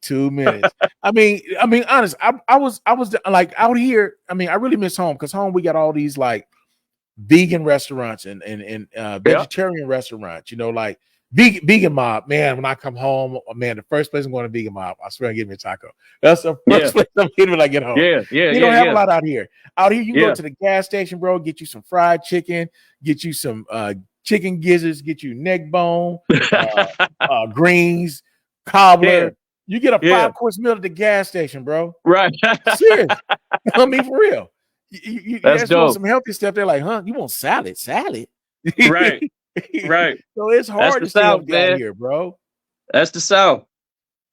2 minutes. I mean, honest. I was like out here. I mean, I really miss home because home we got all these like vegan restaurants and vegetarian restaurants. You know, like vegan mob. Man, when I come home, man, the first place I'm going to vegan mob. I swear, give me a taco. That's the first place I'm getting when I get home. You don't have a lot out here. Out here, you go to the gas station, bro. Get you some fried chicken. Get you some chicken gizzards, get you neck bone, greens, cobbler. You get a 5-course meal at the gas station, bro. Right. Serious. I mean, for real. You That's dope. Some healthy stuff. They're like, huh? You want salad? Right. Right. So it's hard to stay up down here, bro. That's the South.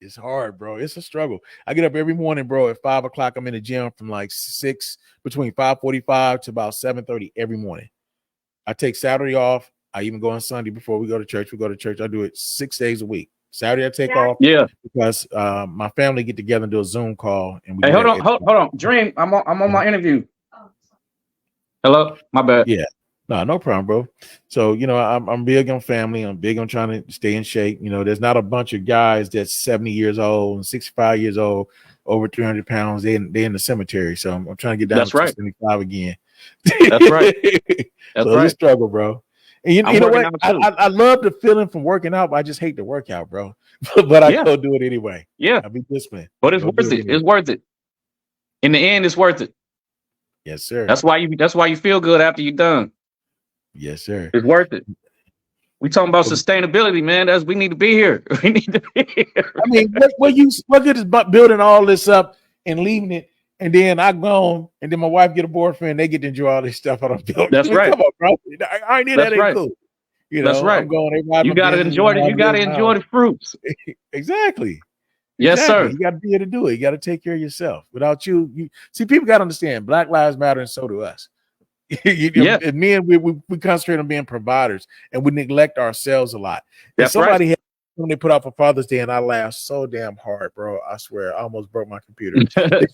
It's hard, bro. It's a struggle. I get up every morning, bro. At 5 o'clock, I'm in the gym from like between 5:45 to about 7:30 every morning. I take Saturday off. I even go on Sunday before we go to church. I do it 6 days a week. Saturday I take off. Because my family get together and do a Zoom call. And we hold on. Dream, I'm on my interview. Hello? My bad. Yeah. No problem, bro. So, you know, I'm big on family. I'm big on trying to stay in shape. You know, there's not a bunch of guys that's 70 years old and 65 years old, over 300 pounds. They in the cemetery. So I'm trying to get down to 75 again. That's right. That's It's a struggle, bro. And you know what? I love the feeling from working out, but I just hate the workout, bro. But I go do it anyway. Yeah. I'll be disciplined. But it's worth it. It's worth it. In the end, it's worth it. Yes, sir. That's why you feel good after you're done. Yes, sir. It's worth it. We talking about sustainability, man. We need to be here. We need to be here. I mean, what good is building all this up and leaving it, and then I go and then my wife get a boyfriend, they get to enjoy all this stuff I don't build. That's right. Come on, bro. I ain't that ain't cool. You know, that's right. I'm going, you got to enjoy it. You got to enjoy the fruits. Exactly. Yes, sir. You got to be able to do it. You got to take care of yourself. Without you see, people got to understand Black Lives Matter, and so do us. Men, we concentrate on being providers, and we neglect ourselves a lot. That's somebody had when they put out for Father's Day, and I laughed so damn hard, bro. I swear, I almost broke my computer.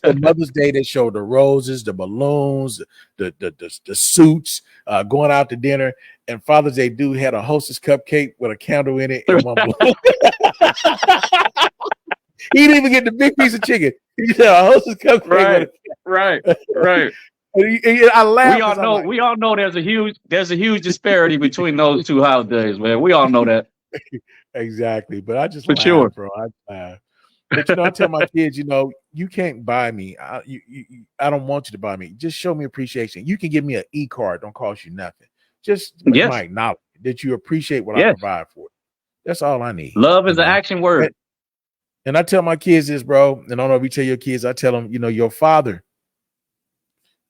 For Mother's Day, they showed the roses, the balloons, the suits, going out to dinner. And Father's Day, dude had a Hostess cupcake with a candle in it and one balloon. He didn't even get the big piece of chicken. He said a Hostess cupcake. Right. I laughed. We all know there's a huge disparity between those two holidays, man. We all know that. Exactly. But I just for laugh, sure, bro. I laugh. But I tell my kids, you can't buy me. I don't want you to buy me. Just show me appreciation. You can give me an e-card, don't cost you nothing. Just my acknowledge that you appreciate what I provide for you. That's all I need. Love is an action word. And I tell my kids this, bro. And I don't know if you tell your kids, I tell them, your father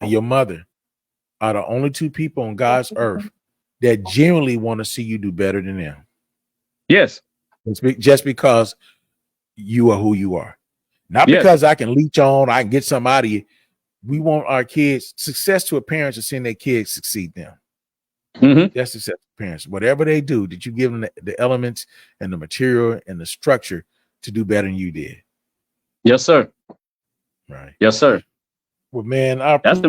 and your mother are the only two people on God's earth that genuinely want to see you do better than them. Yes. Just because you are who you are. Not because I can leech on, I can get something out of you. We want our kids, success to a parent is seeing their kids succeed them. Mm-hmm. That's success to parents. Whatever they do, that you give them the elements and the material and the structure to do better than you did. Yes, sir. Right. Yes, sir. Well, man, That's the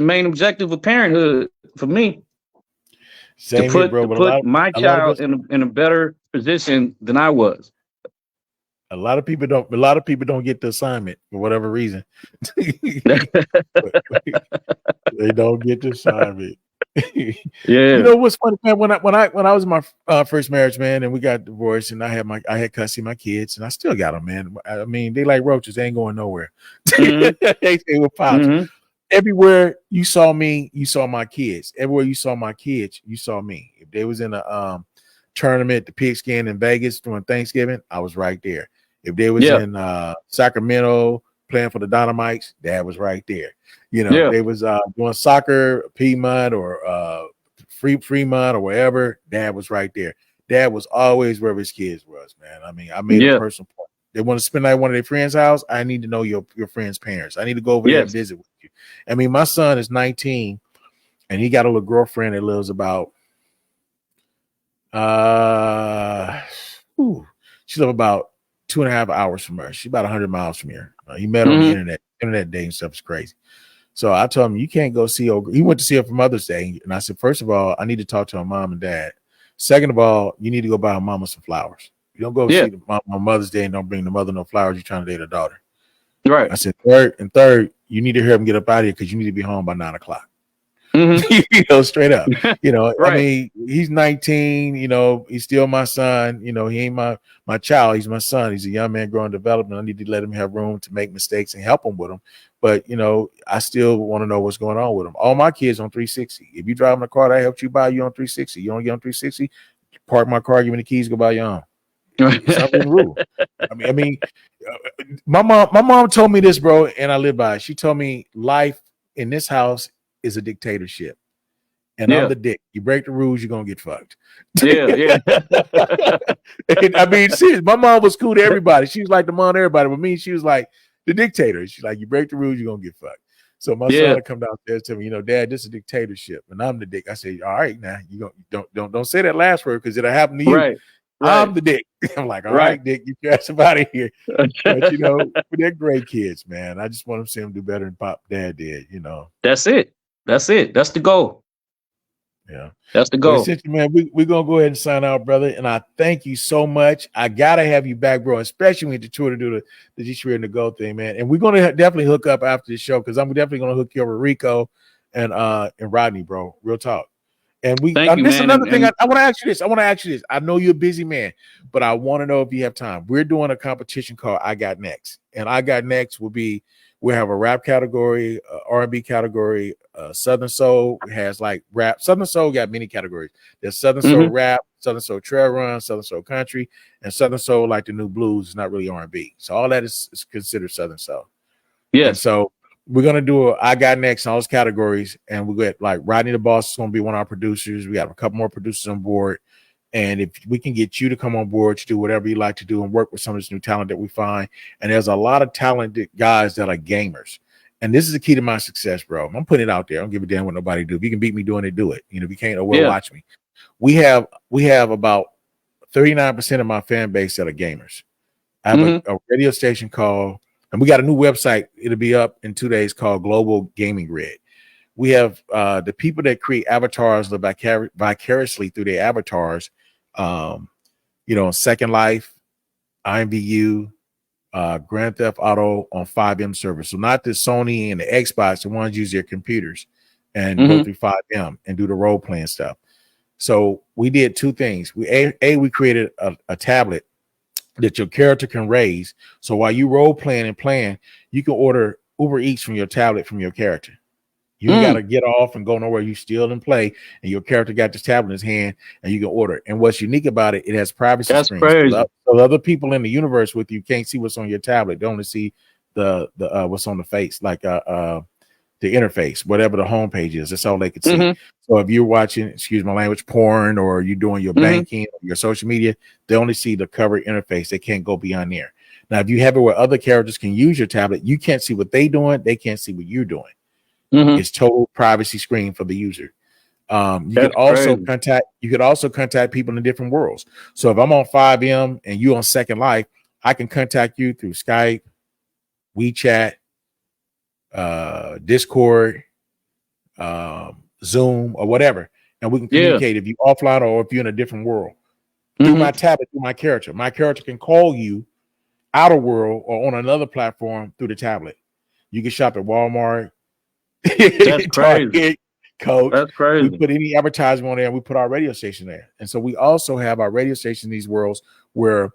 main objective of parenthood for me. Same to put my child in a better position than I was. A lot of people don't get the assignment for whatever reason. They don't get the assignment. Yeah. You know what's funny, man? When I was in my first marriage, man, and we got divorced, and I had custody of my kids, and I still got them, man. I mean, they like roaches; they ain't going nowhere. They were pops. Everywhere you saw me, you saw my kids. Everywhere you saw my kids, you saw me. If they was in a tournament, the pigskin in Vegas during Thanksgiving, I was right there. If they was in Sacramento playing for the Dynamites, Dad was right there. You know, they was doing soccer, Piedmont or Fremont or wherever, Dad was right there. Dad was always wherever his kids was, man. I mean, I made a personal point. They want to spend night at one of their friends' house. I need to know your friend's parents. I need to go over there and visit with you. I mean, my son is 19 and he got a little girlfriend that lives about she lives about 2.5 hours from her. She's about 100 miles from here. He met her on the internet. Internet dating stuff is crazy. So I told him, you can't go see her. He went to see her for Mother's Day. And I said, first of all, I need to talk to her mom and dad. Second of all, you need to go buy her mama some flowers. You don't go see the mom on Mother's Day and don't bring the mother no flowers. You're trying to date her daughter. Right. I said, third, you need to hear him get up out of here because you need to be home by 9 o'clock. You know, straight up. You know, I mean, he's 19, you know, he's still my son. You know, he ain't my child, he's my son. He's a young man growing development. I need to let him have room to make mistakes and help him with them. But you know, I still want to know what's going on with him. All my kids on 360. If you drive in a car that I helped you buy, you on 360. You don't get on 360, park my car, give me the keys, go buy your own. It's not the rule. I mean, my mom told me this, bro, and I live by it. She told me life in this house is a dictatorship. And I'm the dick. You break the rules, you're gonna get fucked. I mean, serious. My mom was cool to everybody. She was like the mom to everybody. But me, she was like the dictator. She's like, you break the rules, you're gonna get fucked. So my son would come downstairs to me, you know, Dad, this is a dictatorship, and I'm the dick. I say, all right, now you don't say that last word because it'll happen to you. Right. I'm the dick. I'm like, all right, Dick, get your ass out of here. But you know, they're great kids, man. I just want to see them do better than Dad did. You know, that's it. That's the goal. Yeah, that's the goal. Man, we're gonna go ahead and sign out, brother. And I thank you so much. I gotta have you back, bro, especially when you tour to do the G-Shred and the Go thing, man. And we're gonna definitely hook up after the show because I'm definitely gonna hook you over Rico and Rodney, bro. Real talk. And this is another thing. I want to ask you this. I know you're a busy man, but I want to know if you have time. We're doing a competition called I Got Next, and I Got Next we'll have a rap category, R&B category, Southern Soul has like rap. Southern Soul got many categories. There's Southern Soul rap, Southern Soul trail run, Southern Soul country, and Southern Soul like the new blues is not really R&B. So all that is considered Southern Soul. Yeah. And so we're gonna do I Got Next in all those categories, and we get like Rodney the Boss is gonna be one of our producers. We have a couple more producers on board. And if we can get you to come on board to do whatever you like to do and work with some of this new talent that we find, and there's a lot of talented guys that are gamers. And this is the key to my success, bro. I'm putting it out there. I don't give a damn what nobody do. If you can beat me doing it, do it. You know, if you can't, watch me. We have about 39% of my fan base that are gamers. I have a radio station called, and we got a new website. It'll be up in 2 days called Global Gaming Grid. We have the people that create avatars live vicariously through their avatars. You know, Second Life, IMVU, Grand Theft Auto on 5M servers. So not the Sony and the Xbox, the ones use their computers and go through 5M and do the role playing stuff. So we did two things. We created a tablet that your character can raise. So while you role playing and playing, you can order Uber Eats from your tablet from your character. You got to get off and go nowhere. You still and play, and your character got this tablet in his hand, and you can order it. And what's unique about it, it has privacy screens. Crazy. So other people in the universe with you can't see what's on your tablet. They only see the what's on the face, like the interface, whatever the homepage is. That's all they could see. So if you're watching, excuse my language, porn, or you're doing your banking, or your social media, they only see the cover interface. They can't go beyond there. Now, if you have it where other characters can use your tablet, you can't see what they're doing. They can't see what you're doing. It's total privacy screen for the user. You could also contact people in different worlds. So if I'm on 5M and you on Second Life, I can contact you through Skype, WeChat, Discord, Zoom, or whatever, and we can communicate if you're offline or if you're in a different world through my tablet, through my character. My character can call you outer world or on another platform through the tablet. You can shop at Walmart, That's crazy. Target, Coach. That's crazy. We put any advertisement on there, and we put our radio station there. And so we also have our radio station in these worlds where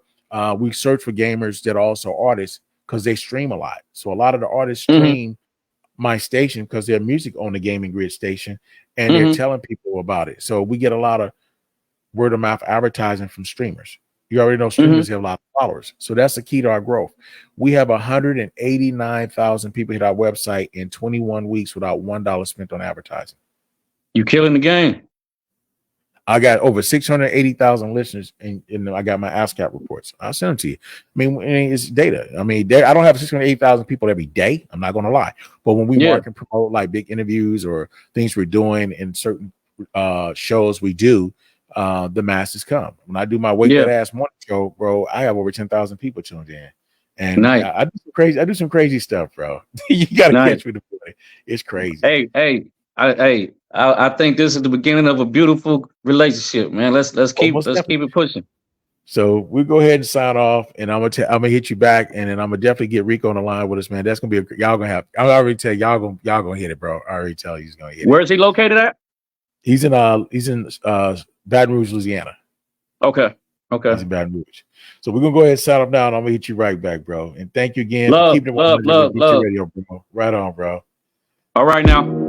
we search for gamers that are also artists because they stream a lot. So a lot of the artists stream my station because their music on the Gaming Grid station, and they're telling people about it. So we get a lot of word of mouth advertising from streamers. You already know streamers have a lot of followers. So that's the key to our growth. We have 189,000 people hit our website in 21 weeks without $1 spent on advertising. You killing the game. I got over 680,000 listeners, and I got my ASCAP reports. I'll send them to you. I mean, it's data. I mean, I don't have 680,000 people every day. I'm not going to lie. But when we market and promote like big interviews or things we're doing in certain shows we do, the masses come. When I do my Wake That Ass Morning show, bro, I have over 10,000 people tuned in. And I do some crazy stuff, bro. You got to catch me the boy. It's crazy. I think this is the beginning of a beautiful relationship, man. Let's keep it pushing. So we'll go ahead and sign off, and I'm gonna hit you back, and then I'm gonna definitely get Rico on the line with us, man. That's gonna be y'all gonna have. I already tell y'all gonna hit it, bro. I already tell you he's gonna hit it. Where is he located at? He's in Baton Rouge, Louisiana. Okay. He's in Baton Rouge. So we're gonna go ahead and sign off now, and I'm gonna hit you right back, bro. And thank you again for keeping love. Radio, bro. Right on, bro. All right now.